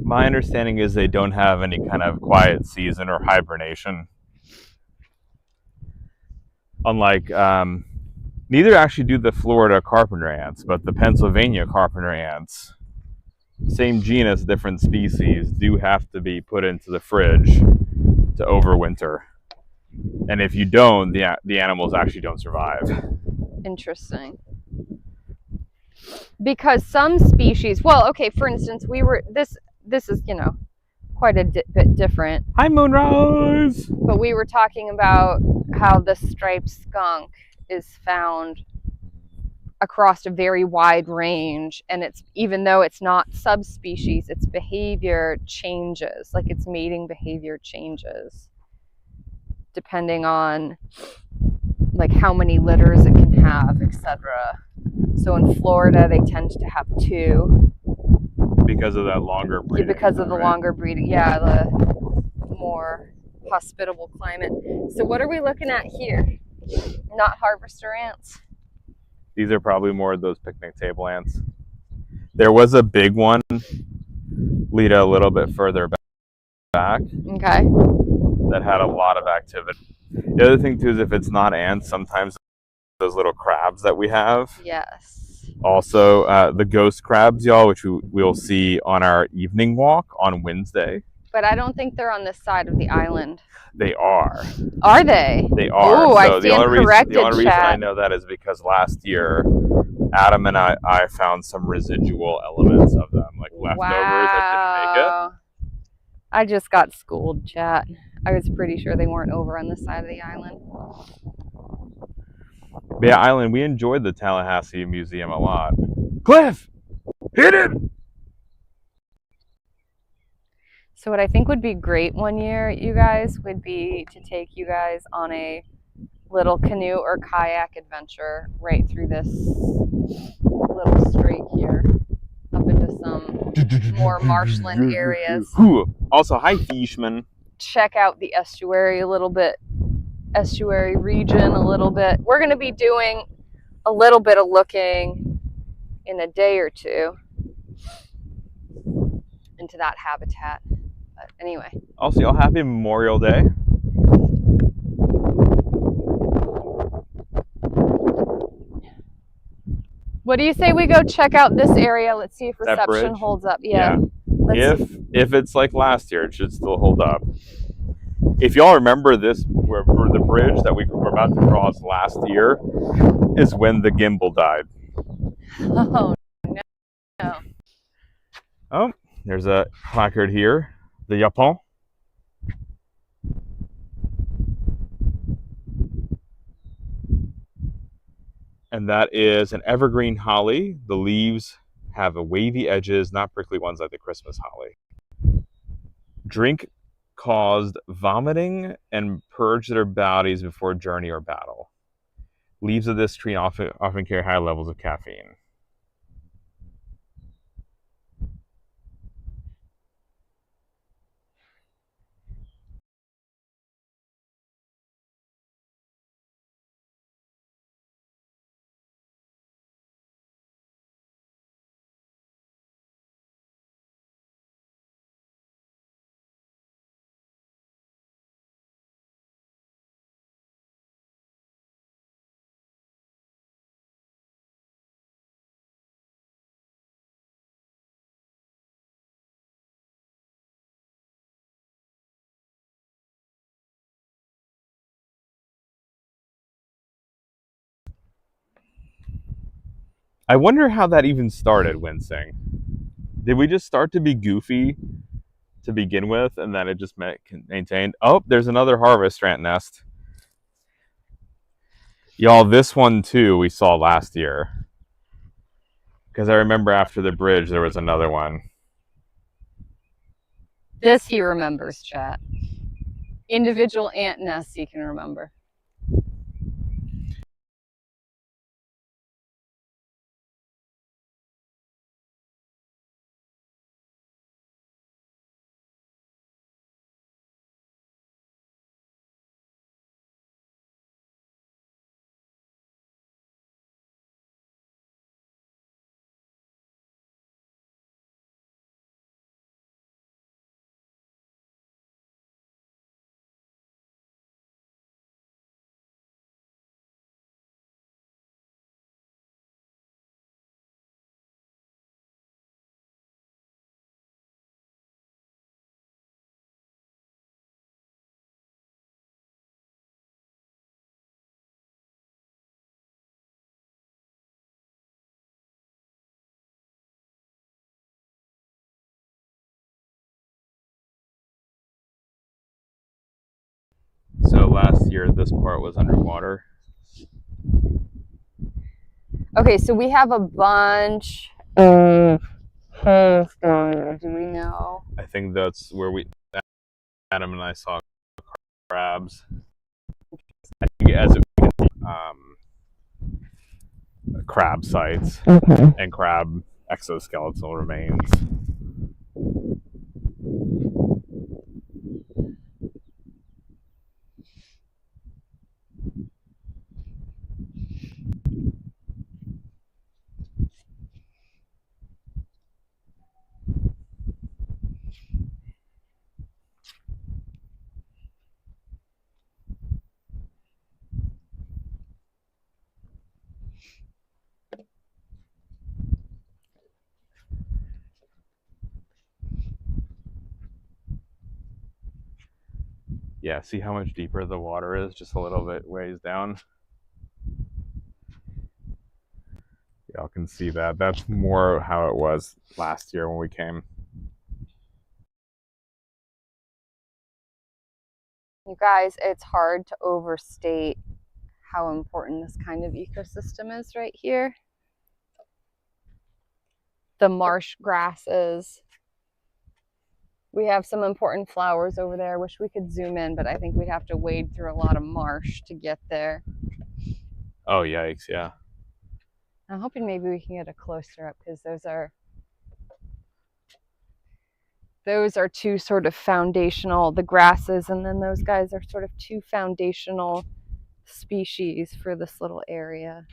My understanding is they don't have any kind of quiet season or hibernation. Unlike, neither actually do the Florida carpenter ants, but the Pennsylvania carpenter ants, same genus, different species, do have to be put into the fridge to overwinter. And if you don't, the animals actually don't survive. Interesting. Because some species, well, okay, for instance, this is, quite a bit different. Hi, Moonrise! But we were talking about how the striped skunk is found across a very wide range, and it's, even though it's not subspecies, its behavior changes, like its mating behavior changes depending on like how many litters it can have, etc. So in Florida they tend to have 2 because of that longer breeding. Because of the right? longer breeding, yeah, the more hospitable climate. So what are we looking at here? Not harvester ants. These are probably more of those picnic table ants. There was a big one, Lita, a little bit further back. Okay. That had a lot of activity. The other thing too is if it's not ants, sometimes those little crabs that we have. Yes. Also, the ghost crabs, y'all, which we'll see on our evening walk on Wednesday. But I don't think they're on this side of the island. They are. Are they? They are. Ooh, So I stand corrected, the only reason I chat. know that is because last year, Adam and I found some residual elements of them, like leftovers that didn't make it. I just got schooled, chat. I was pretty sure they weren't over on this side of the island. But yeah, Island, we enjoyed the Tallahassee Museum a lot. Cliff! Hit it! So what I think would be great one year, you guys, would be to take you guys on a little canoe or kayak adventure right through this little strait here up into some more marshland areas. Also, hi, Fishman. Check out the estuary a little bit, estuary region a little bit. We're going to be doing a little bit of looking in a day or 2 into that habitat. But anyway. Also, y'all, happy Memorial Day. What do you say we go check out this area? Let's see if reception holds up. Yeah. If it's like last year, it should still hold up. If y'all remember this, where the bridge that we were about to cross last year is when the gimbal died. Oh, no. Oh, there's a placard here. The Japon. And that is an evergreen holly. The leaves have a wavy edges, not prickly ones like the Christmas holly. Drink caused vomiting and purge their bodies before journey or battle. Leaves of this tree often carry high levels of caffeine. I wonder how that even started, Wincing. Did we just start to be goofy to begin with, and then it just maintained? Oh, there's another harvest ant nest. Y'all, this one too we saw last year. Because I remember after the bridge there was another one. This he remembers, chat. Individual ant nests he can remember. So last year this part was underwater. Okay, so we have a bunch of holes down there. Do we know? I think that's where Adam and I saw crabs. I think as it crab sites and crab exoskeletal remains. Yeah, see how much deeper the water is, just a little bit ways down. Y'all can see that. That's more how it was last year when we came. You guys, it's hard to overstate how important this kind of ecosystem is right here. The marsh grasses. We have some important flowers over there. Wish we could zoom in, but I think we'd have to wade through a lot of marsh to get there. Oh, yikes, yeah. I'm hoping maybe we can get a closer up because those are two sort of foundational, the grasses, and then those guys are sort of two foundational species for this little area.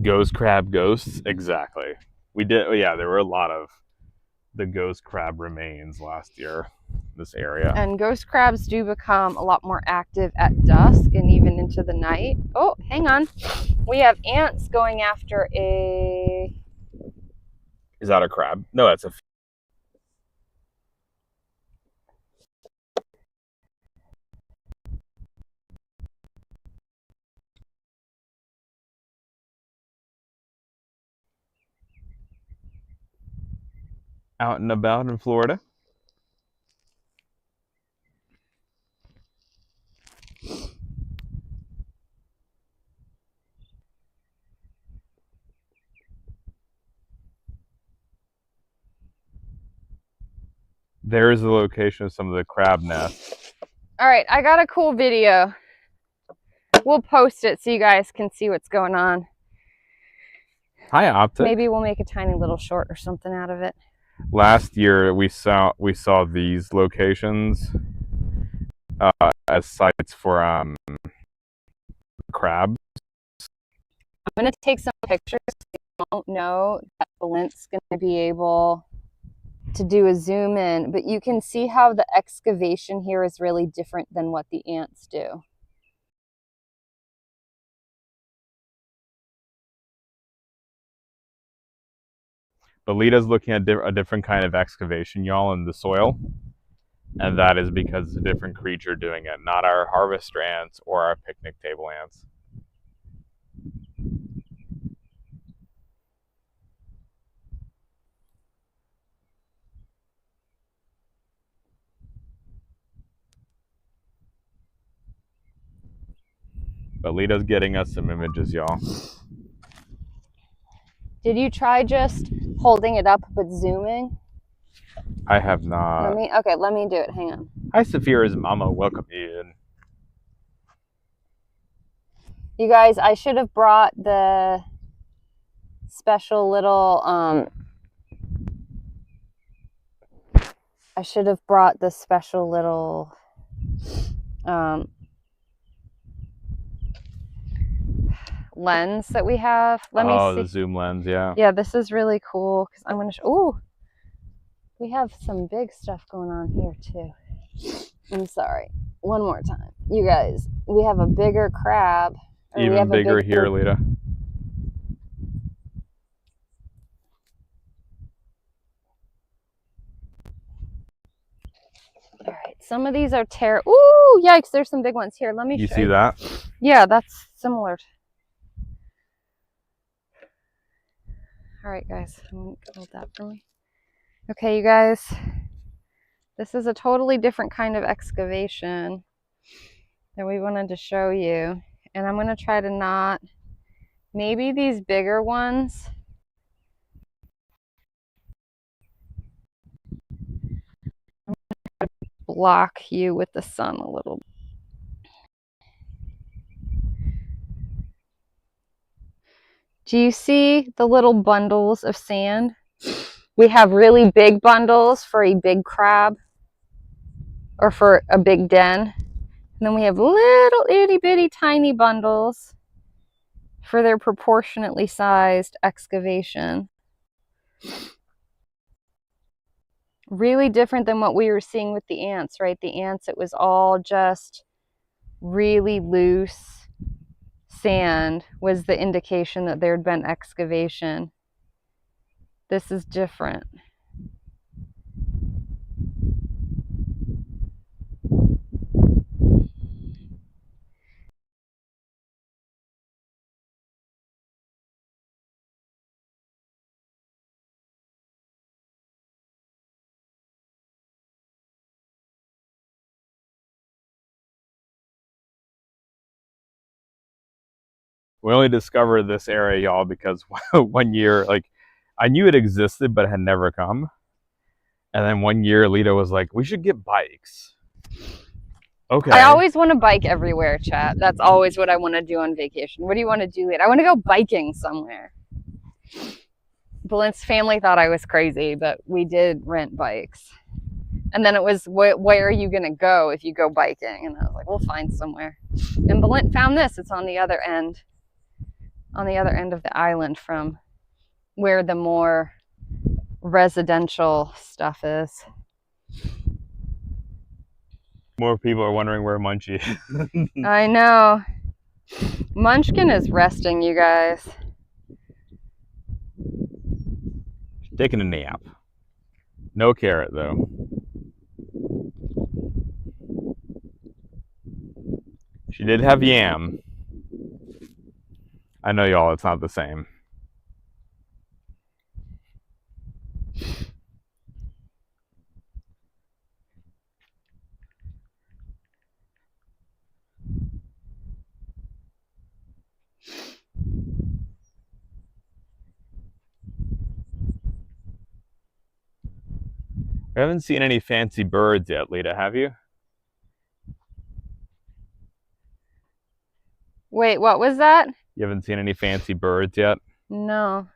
Ghost crab ghosts, exactly. We did, yeah, there were a lot of the ghost crab remains last year, this area. And ghost crabs do become a lot more active at dusk and even into the night. Oh, hang on. We have ants going after a... Is that a crab? No, that's a... Out and about in Florida. There's the location of some of the crab nests. All right, I got a cool video. We'll post it so you guys can see what's going on. Hi, Optic. Maybe we'll make a tiny little short or something out of it. Last year we saw these locations as sites for crabs. I'm going to take some pictures. I don't know that Valent's going to be able to do a zoom in, but you can see how the excavation here is really different than what the ants do. But Lita's looking at a different kind of excavation, y'all, in the soil. And that is because it's a different creature doing it, not our harvester ants or our picnic table ants. But Lita's getting us some images, y'all. Did you try just holding it up but zooming? I have not. Let me do it. Hang on. Hi, Saphira's mama. Welcome in. You guys, I should have brought the special little lens that we have. Let me see. The zoom lens, yeah. Yeah, this is really cool because I'm going to ooh, we have some big stuff going on here too. I'm sorry. One more time. You guys, we have a bigger crab. Even bigger here, Lita. All right, some of these are ooh, yikes, there's some big ones here. Let me show you. You see that? Yeah, that's similar. All right, guys, hold that for me. Okay, you guys, this is a totally different kind of excavation that we wanted to show you. And I'm going to try to not, maybe these bigger ones. I'm going to block you with the sun a little. Do you see the little bundles of sand? We have really big bundles for a big crab or for a big den. And then we have little itty bitty tiny bundles for their proportionately sized excavation. Really different than what we were seeing with the ants, right? The ants, it was all just really loose sand was the indication that there had been excavation. This is different. We only discovered this area, y'all, because one year, like, I knew it existed, but it had never come. And then one year, Lita was like, we should get bikes. Okay. I always want to bike everywhere, chat. That's always what I want to do on vacation. What do you want to do, Lita? I want to go biking somewhere. Blint's family thought I was crazy, but we did rent bikes. And then it was, where are you going to go if you go biking? And I was like, we'll find somewhere. And Blint found this. It's on the other end of the island from where the more residential stuff is. More people are wondering where Munchie is. I know. Munchkin is resting, you guys. Taking a nap. No carrot, though. She did have yam. I know, y'all, it's not the same. We haven't seen any fancy birds yet, Lita, have you? Wait, what was that? You haven't seen any fancy birds yet? No.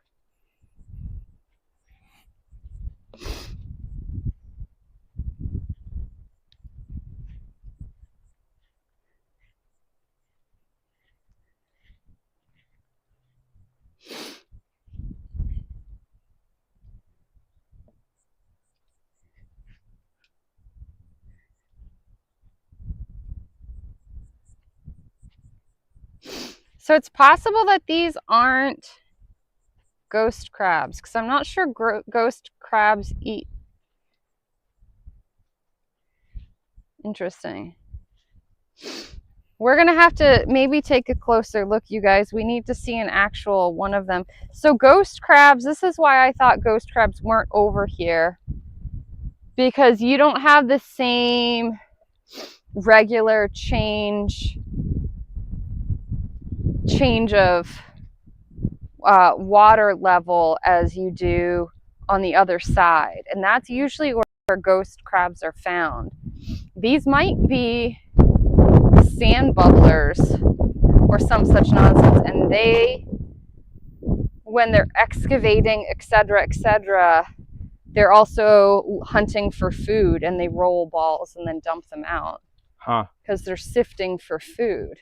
So it's possible that these aren't ghost crabs, because I'm not sure ghost crabs eat. Interesting. We're going to have to maybe take a closer look, you guys. We need to see an actual one of them. So ghost crabs, this is why I thought ghost crabs weren't over here. Because you don't have the same regular change change of water level as you do on the other side. And that's usually where ghost crabs are found. These might be sand bubblers or some such nonsense, and they, when they're excavating, etc., they're also hunting for food, and they roll balls and then dump them out. Huh. Because they're sifting for food.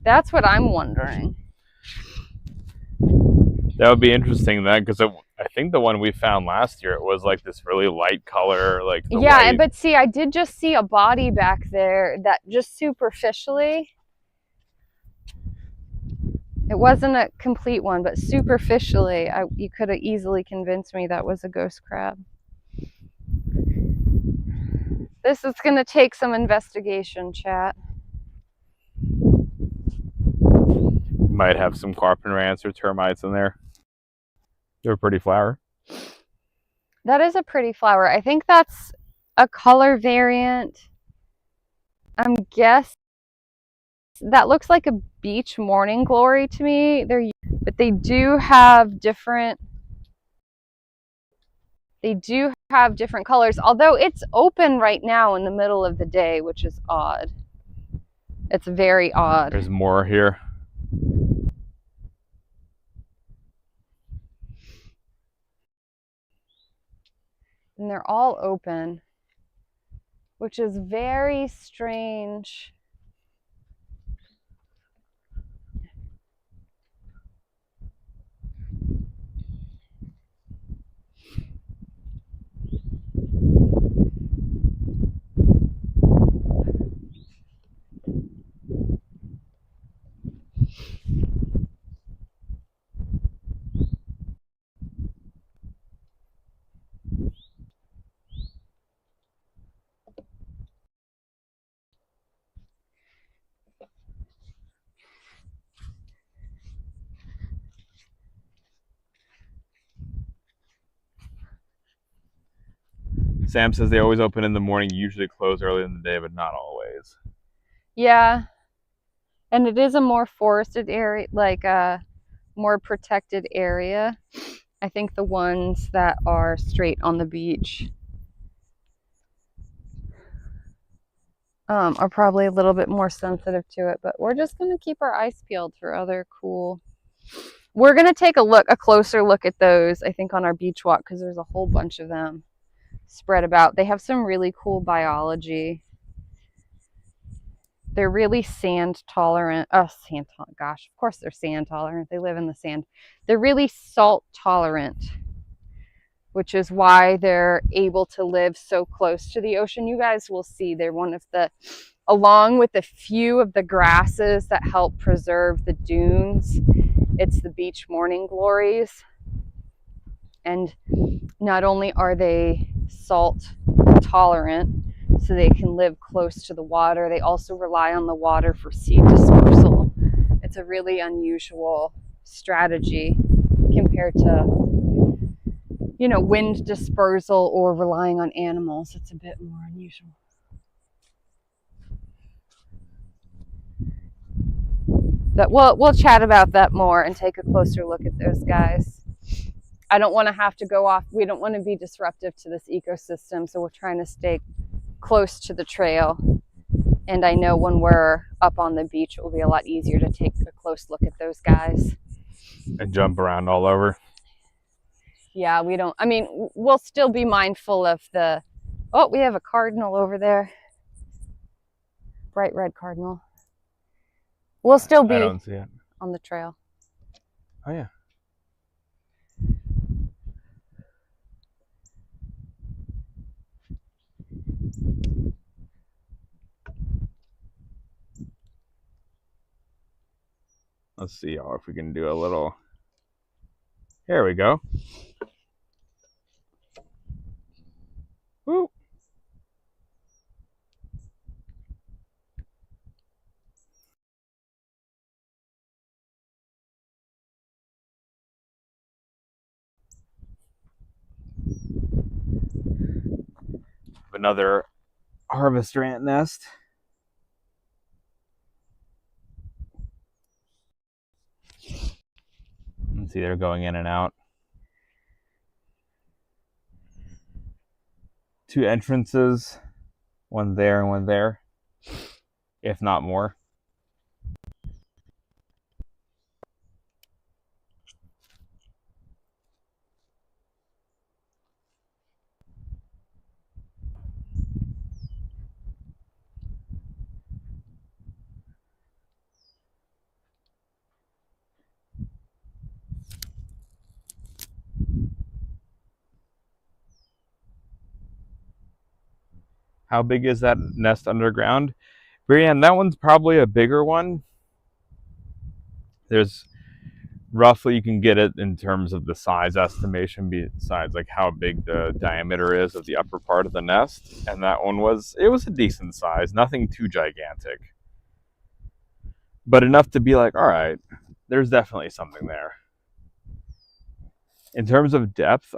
That's what I'm wondering. That would be interesting then, because I think the one we found last year, it was like this really light color, like the Yeah, white. but see, I did just see a body back there that just superficially, it wasn't a complete one, but superficially, you could have easily convinced me that was a ghost crab. This is going to take some investigation, chat. Might have some carpenter ants or termites in there. They're a pretty flower. That is a pretty flower. I think that's a color variant. I'm guessing that looks like a beach morning glory to me. But they do have different colors, although it's open right now in the middle of the day, which is odd. It's very odd. There's more here. And they're all open, which is very strange. Sam says they always open in the morning, usually close early in the day, but not always. Yeah. And it is a more forested area, like a more protected area. I think the ones that are straight on the beach are probably a little bit more sensitive to it, but we're just going to keep our eyes peeled for other cool. We're going to take a closer look at those, I think, on our beach walk, because there's a whole bunch of them spread about. They have some really cool biology. They're really sand tolerant. Oh, gosh, of course they're sand tolerant. They live in the sand. They're really salt tolerant, which is why they're able to live so close to the ocean. You guys will see they're one of the, along with a few of the grasses that help preserve the dunes, it's the beach morning glories. And not only are they salt tolerant, so they can live close to the water, they also rely on the water for seed dispersal. It's a really unusual strategy compared to, you know, wind dispersal or relying on animals. It's a bit more unusual. But we'll chat about that more and take a closer look at those guys. I don't want to have to go off. We don't want to be disruptive to this ecosystem, so we're trying to stay close to the trail. And I know when we're up on the beach, it will be a lot easier to take a close look at those guys. And jump around all over. Yeah, we don't, I mean, we'll still be mindful of the, oh, we have a cardinal over there. Bright red cardinal. We'll still be I don't see it. on the trail. Oh, yeah. Let's see y'all if we can do a little. Here we go. Woo. Another harvester ant nest. can see they're going in and out. 2 entrances, one there and one there, if not more. How big is that nest underground? Brianne, that one's probably a bigger one. There's roughly, you can get it in terms of the size estimation besides like how big the diameter is of the upper part of the nest. And that one was a decent size, nothing too gigantic, but enough to be like, all right, there's definitely something there. In terms of depth,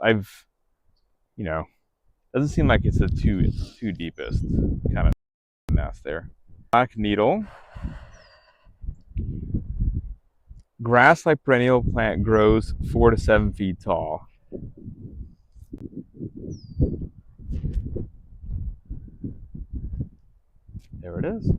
doesn't seem like it's the two deepest kind of nest there. Black needle. Grass-like perennial plant grows 4 to 7 feet tall. There it is.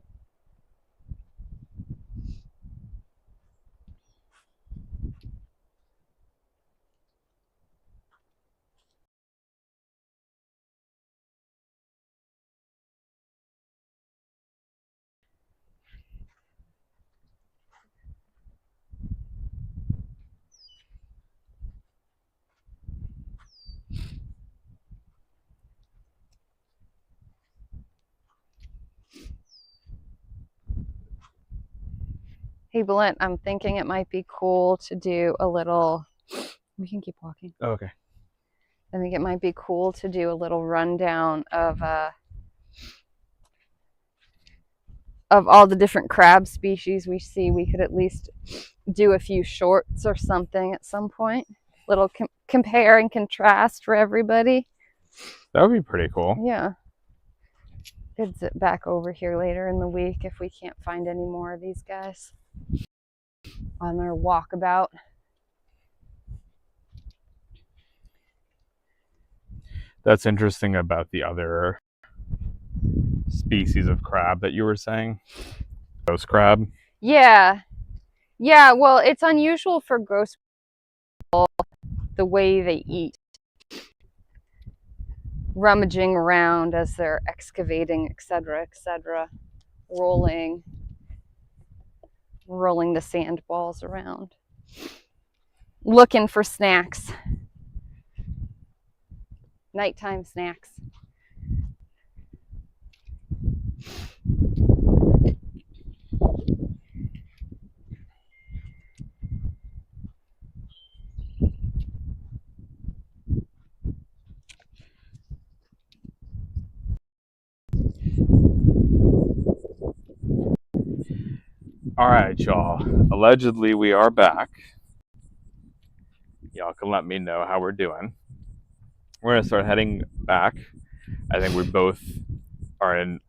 Hey, Blunt, I'm thinking it might be cool to do a little, we can keep walking. Oh, okay. I think it might be cool to do a little rundown of all the different crab species we see. We could at least do a few shorts or something at some point. Little compare and contrast for everybody. That would be pretty cool. Yeah. Could zip back over here later in the week if we can't find any more of these guys on their walkabout. That's interesting about the other species of crab that you were saying. Ghost crab. Yeah. Yeah, well, it's unusual for ghost crab the way they eat. Rummaging around as they're excavating, etc., rolling the sand balls around, looking for snacks, nighttime snacks. All right, y'all. Allegedly, we are back. Y'all can let me know how we're doing. We're going to start heading back. I think we both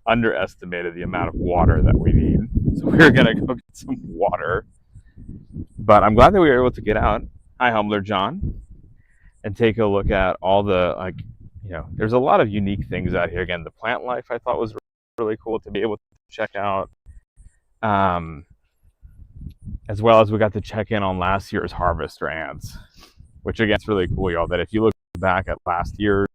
underestimated the amount of water that we need. So we're going to go get some water. But I'm glad that we were able to get out. Hi, Humbler John. And take a look at all the, there's a lot of unique things out here. Again, the plant life I thought was really cool to be able to check out. As well as we got to check in on last year's harvester ants, which again is really cool, y'all, that if you look back at last year's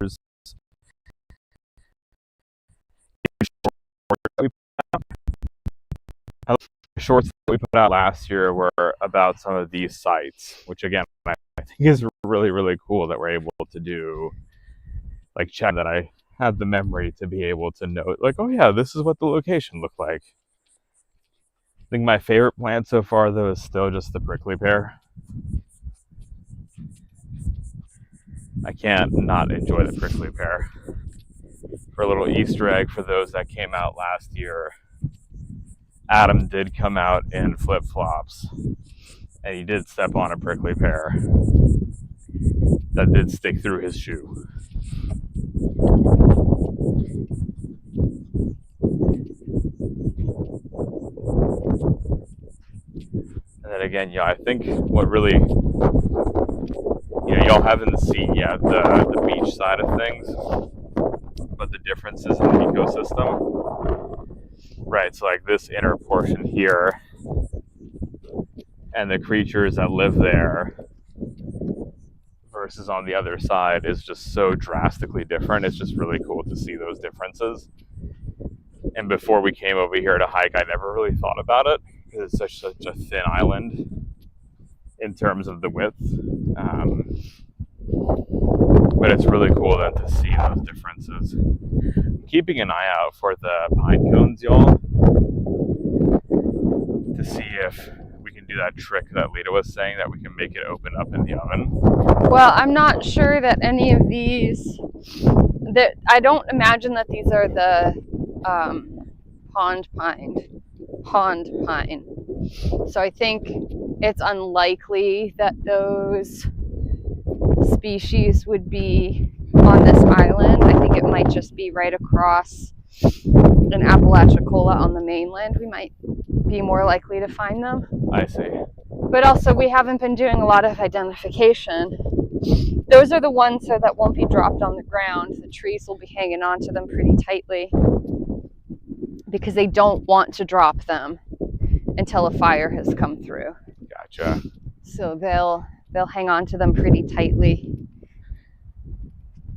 shorts that we put out last year were about some of these sites, which again I think is really, really cool that we're able to do, like check that I had the memory to be able to note, like, oh yeah, this is what the location looked like. I think my favorite plant so far, though, is still just the prickly pear. I can't not enjoy the prickly pear. For a little Easter egg for those that came out last year, Adam did come out in flip-flops, and he did step on a prickly pear that did stick through his shoe. And then again, yeah, I think what really y'all haven't seen yet the beach side of things, but the differences in the ecosystem. Right, so like this inner portion here and the creatures that live there versus on the other side is just so drastically different. It's just really cool to see those differences. And before we came over here to hike, I never really thought about it because it's such a thin island in terms of the width. But it's really cool then to see those differences. I'm keeping an eye out for the pine cones, y'all, to see if we can do that trick that Lita was saying, that we can make it open up in the oven. Well, I'm not sure that any of these, that I don't imagine that these are the pond pine. So I think it's unlikely that those species would be on this island. I think it might just be right across in Apalachicola on the mainland. We might be more likely to find them. I see. But also we haven't been doing a lot of identification. Those are the ones that won't be dropped on the ground. The trees will be hanging on to them pretty tightly because they don't want to drop them until a fire has come through. Gotcha. So they'll hang on to them pretty tightly.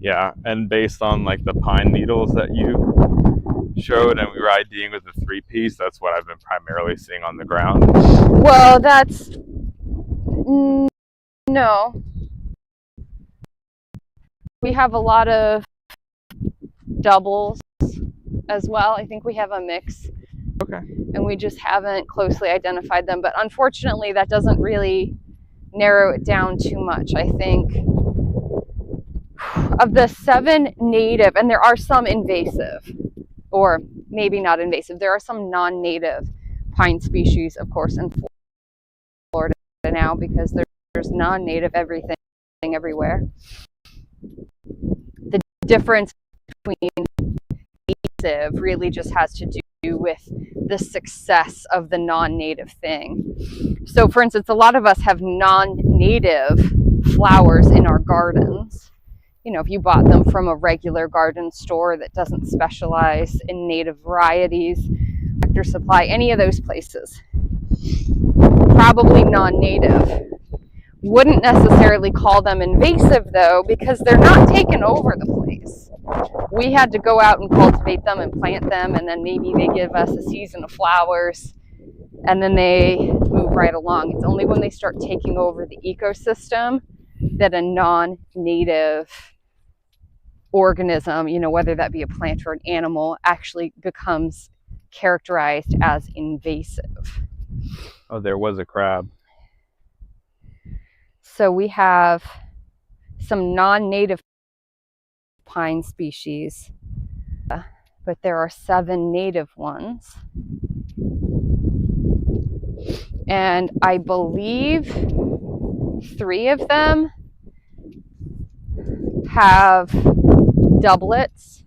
Yeah, and based on like the pine needles that you showed, and we were IDing with the 3-piece, that's what I've been primarily seeing on the ground. Well, that's no. We have a lot of doubles as well. I think we have a mix. Okay. And we just haven't closely identified them. But unfortunately, that doesn't really narrow it down too much. I think of the 7 native, and there are some invasive, or maybe not invasive, there are some non-native pine species, of course, in Florida now, because there's non-native everything everywhere. The difference between invasive really just has to do with the success of the non-native thing. So for instance, a lot of us have non-native flowers in our gardens. You know, if you bought them from a regular garden store that doesn't specialize in native varieties, Tractor Supply, any of those places, probably non-native. Wouldn't necessarily call them invasive though, because they're not taking over the place. We had to go out and cultivate them and plant them, and then maybe they give us a season of flowers and then they move right along. It's only when they start taking over the ecosystem that a non-native organism, you know, whether that be a plant or an animal, actually becomes characterized as invasive. Oh, there was a crab. So we have some non-native pine species, but there are 7 native ones. And I believe 3 of them have doublets.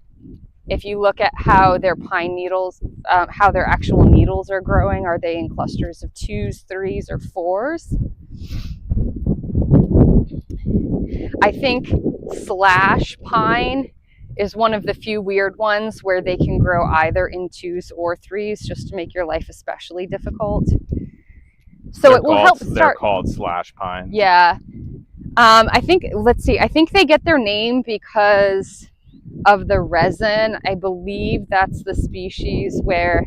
If you look at how their pine needles, how their actual needles are growing, are they in clusters of 2s, 3s, or 4s? I think slash pine is one of the few weird ones where they can grow either in 2s or 3s, just to make your life especially difficult. So it will help start. They're called slash pine. Yeah. I think, let's see, I think they get their name because of the resin. I believe that's the species where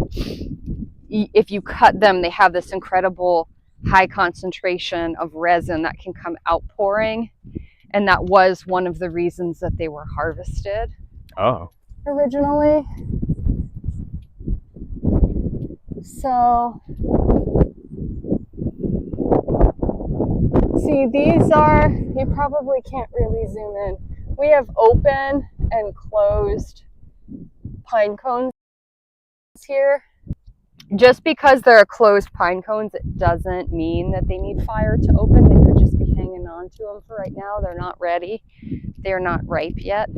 if you cut them, they have this incredible high concentration of resin that can come outpouring. And that was one of the reasons that they were harvested. Oh. Originally. So, see, these are, you probably can't really zoom in. We have open and closed pine cones here. Just because there are closed pine cones, it doesn't mean that they need fire to open. They could just be hanging on to them for right now. They're not ready. They're not ripe yet.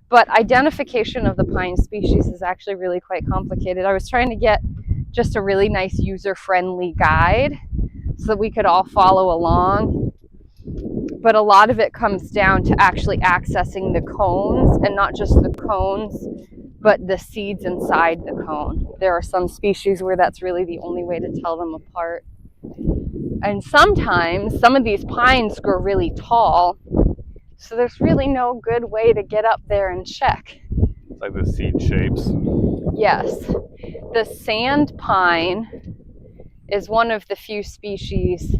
But identification of the pine species is actually really quite complicated. I was trying to get just a really nice user-friendly guide so that we could all follow along. But a lot of it comes down to actually accessing the cones, and not just the cones, but the seeds inside the cone. There are some species where that's really the only way to tell them apart. And sometimes some of these pines grow really tall, so there's really no good way to get up there and check. It's like the seed shapes. Yes. The sand pine is one of the few species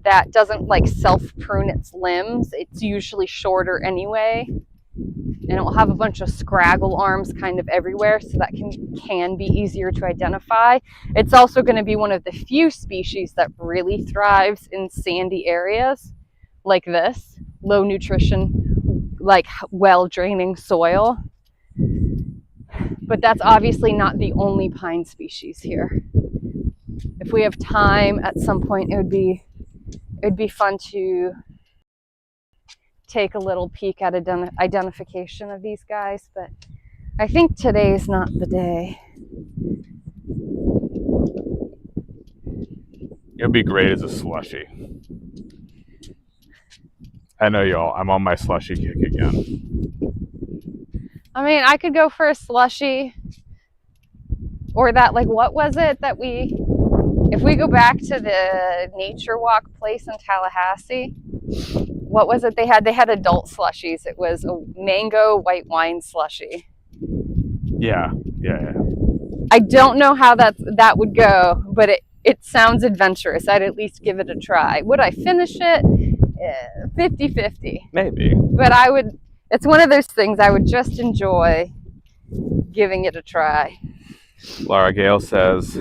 that doesn't like self-prune its limbs. It's usually shorter anyway, and it will have a bunch of scraggle arms kind of everywhere, so that can be easier to identify. It's also going to be one of the few species that really thrives in sandy areas like this, low nutrition, like well draining soil. But that's obviously not the only pine species here. If we have time at some point, it would be fun to take a little peek at identification of these guys, but I think today's not the day. It would be great as a slushie. I know y'all, I'm on my slushie kick again. I mean, I could go for a slushie, or that, like, what was it that if we go back to the nature walk place in Tallahassee, what was it they had? They had adult slushies. It was a mango white wine slushie. Yeah. I don't know how that would go, but it sounds adventurous. I'd at least give it a try. Would I finish it? 50-50. Maybe. But it's one of those things I would just enjoy giving it a try. Laura Gale says,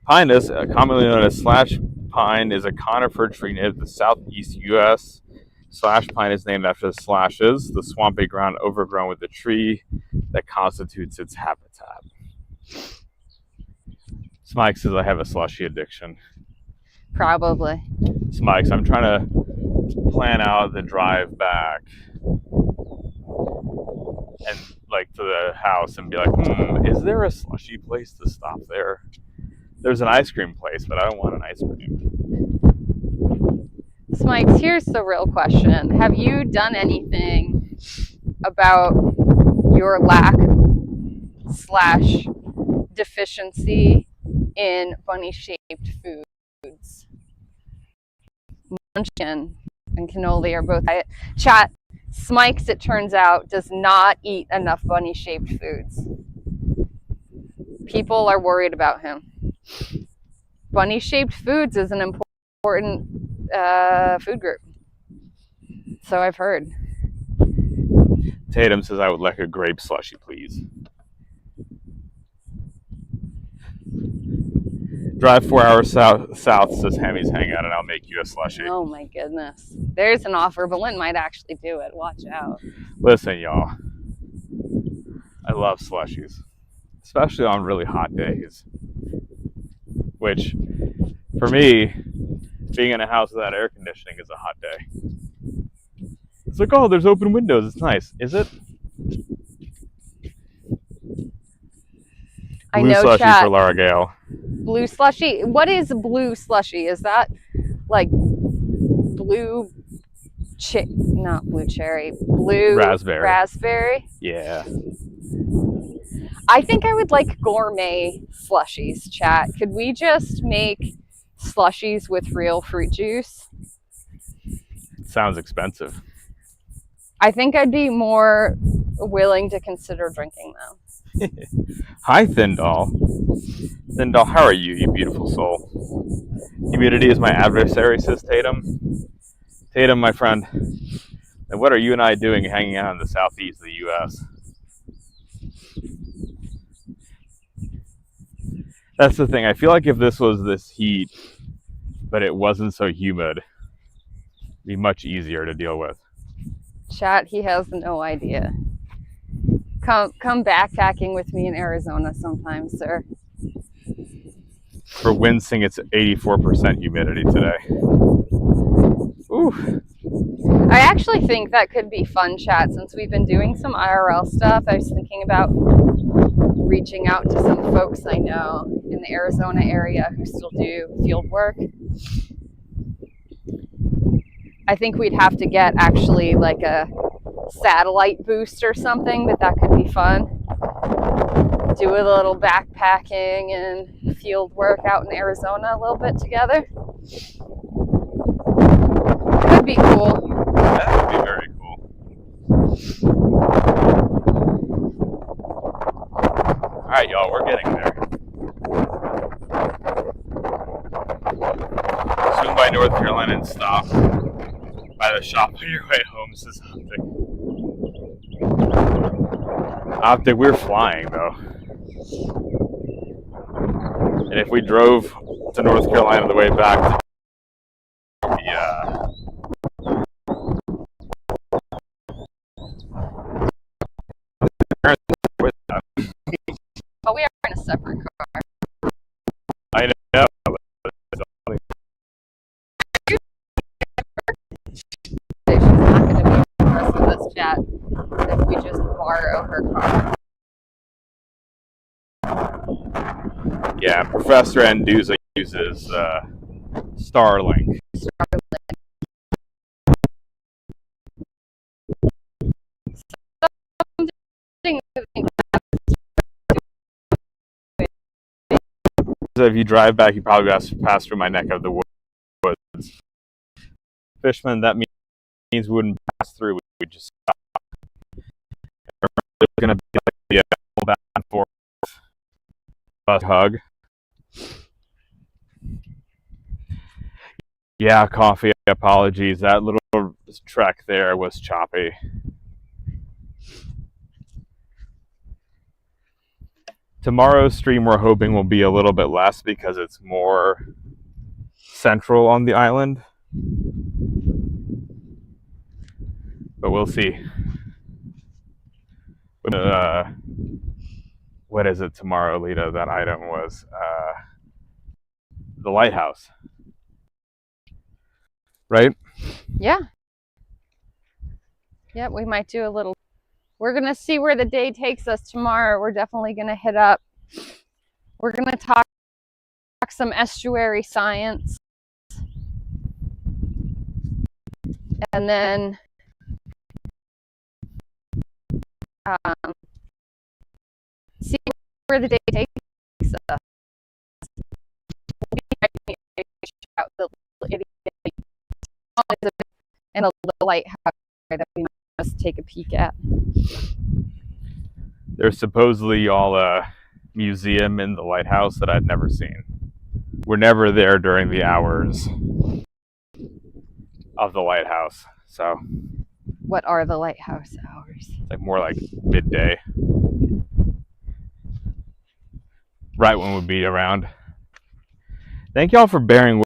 Pinus, commonly known as slash pine, is a conifer tree native to the southeast U.S. Slash pine is named after the slashes, the swampy ground overgrown with the tree that constitutes its habitat. Smike says, I have a slushy addiction. Probably. Smikes, I'm trying to plan out the drive back and like to the house and be like, is there a slushy place to stop there? There's an ice cream place, but I don't want an ice cream. Smikes, here's the real question. Have you done anything about your lack / deficiency in bunny-shaped foods? Munchkin and cannoli are both. Chat, Smikes, it turns out, does not eat enough bunny-shaped foods. People are worried about him. Bunny-shaped foods is an important food group. So I've heard. Tatum says, I would like a grape slushy, please. Drive 4 hours south, says Hemi's Hangout, and I'll make you a slushy. Oh my goodness. There's an offer, but Lynn might actually do it. Watch out. Listen, y'all. I love slushies, especially on really hot days. Which, for me, being in a house without air conditioning is a hot day. It's like, oh, there's open windows. It's nice. Is it? I Blue know, slushy chat. for Laura Gale. Blue slushy? What is blue slushy? Is that like blue not blue cherry, blue raspberry? Yeah. I think I would like gourmet slushies, chat. Could we just make slushies with real fruit juice? Sounds expensive. I think I'd be more willing to consider drinking them. Hi, Thindoll. Thindoll, how are you, you beautiful soul? Humidity is my adversary, says Tatum. Tatum, my friend, what are you and I doing hanging out in the southeast of the U.S.? That's the thing. I feel like if this was this heat, but it wasn't so humid, it'd be much easier to deal with. Chat, he has no idea. Come backpacking with me in Arizona sometime, sir. For Winsing, it's 84% humidity today. Ooh. I actually think that could be fun, chat. Since we've been doing some IRL stuff, I was thinking about reaching out to some folks I know in the Arizona area who still do field work. I think we'd have to get actually like a satellite boost or something, but that could be fun. Do a little backpacking and field work out in Arizona a little bit together. Could be cool. That would be very cool. All right, y'all, we're getting there. Swing by North Carolina and stop by the shop on your way home, says Optic. Optic, we're flying though. And if we drove to North Carolina on the way back, But we are in a separate car. I know. She's not going to be the rest of this chat if we just borrow her car. Yeah, Professor Anduza uses Starlink. So if you drive back, you probably have to pass through my neck of the woods. Fishermen, that means we wouldn't pass through. We would just stop. It's going to be like the back and forth bus hug. Yeah, coffee. Apologies. That little trek there was choppy. Tomorrow's stream we're hoping will be a little bit less because it's more central on the island. But we'll see. What is it tomorrow, Lita? That item was the lighthouse. Right? Yeah. Yeah, we might do a little. We're going to see where the day takes us tomorrow. We're definitely going to hit up. We're going to talk some estuary science. And then see where the day takes us. And a little lighthouse that we might just take a peek at. There's supposedly all a museum in the lighthouse that I'd never seen. We're never there during the hours of the lighthouse. So what are the lighthouse hours? Like more like midday. Right when we'd be around. Thank y'all for bearing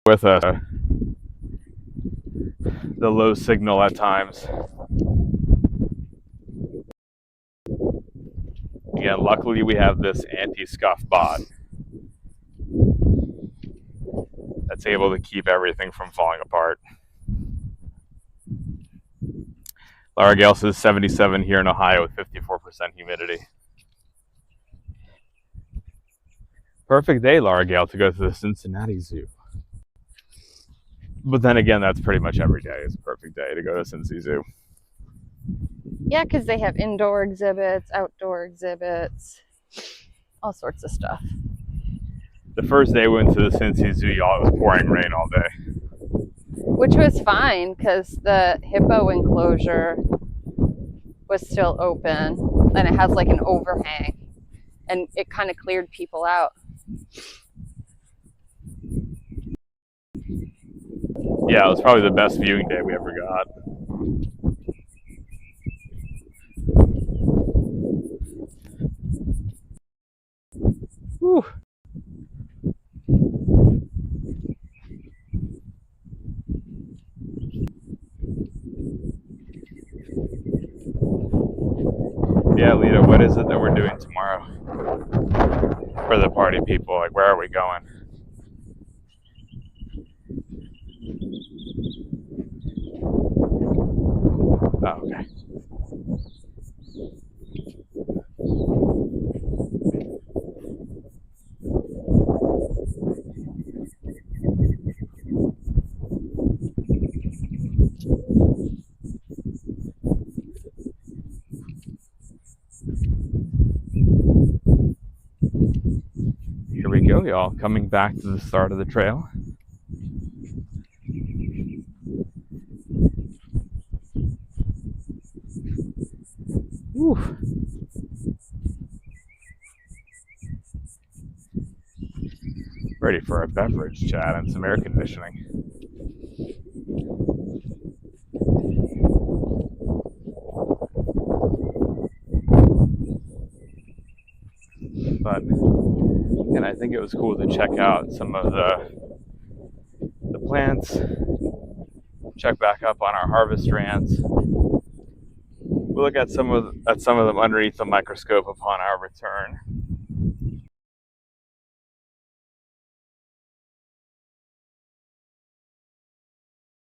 with us. The low signal at times. Again, luckily we have this anti-scuff bot that's able to keep everything from falling apart. Laura Gale says 77 here in Ohio with 54% humidity. Perfect day, Laura Gale, to go to the Cincinnati Zoo. But then again, that's pretty much every day is a perfect day to go to Cincy Zoo. Yeah, because they have indoor exhibits, outdoor exhibits, all sorts of stuff. The first day we went to the Cincy Zoo, y'all, it was pouring rain all day. Which was fine because the hippo enclosure was still open and it has like an overhang and it kind of cleared people out. Yeah, it was probably the best viewing day we ever got. Whew. Yeah, Lita, what is it that we're doing tomorrow for the party people? Like, where are we going? Oh, okay. go, y'all. Coming back to the start of the trail. Whew. Ready for a beverage, Chad, and some air conditioning. But, and I think it was cool to check out some of the plants, check back up on our harvester ants. We'll look at some of them underneath the microscope upon our return.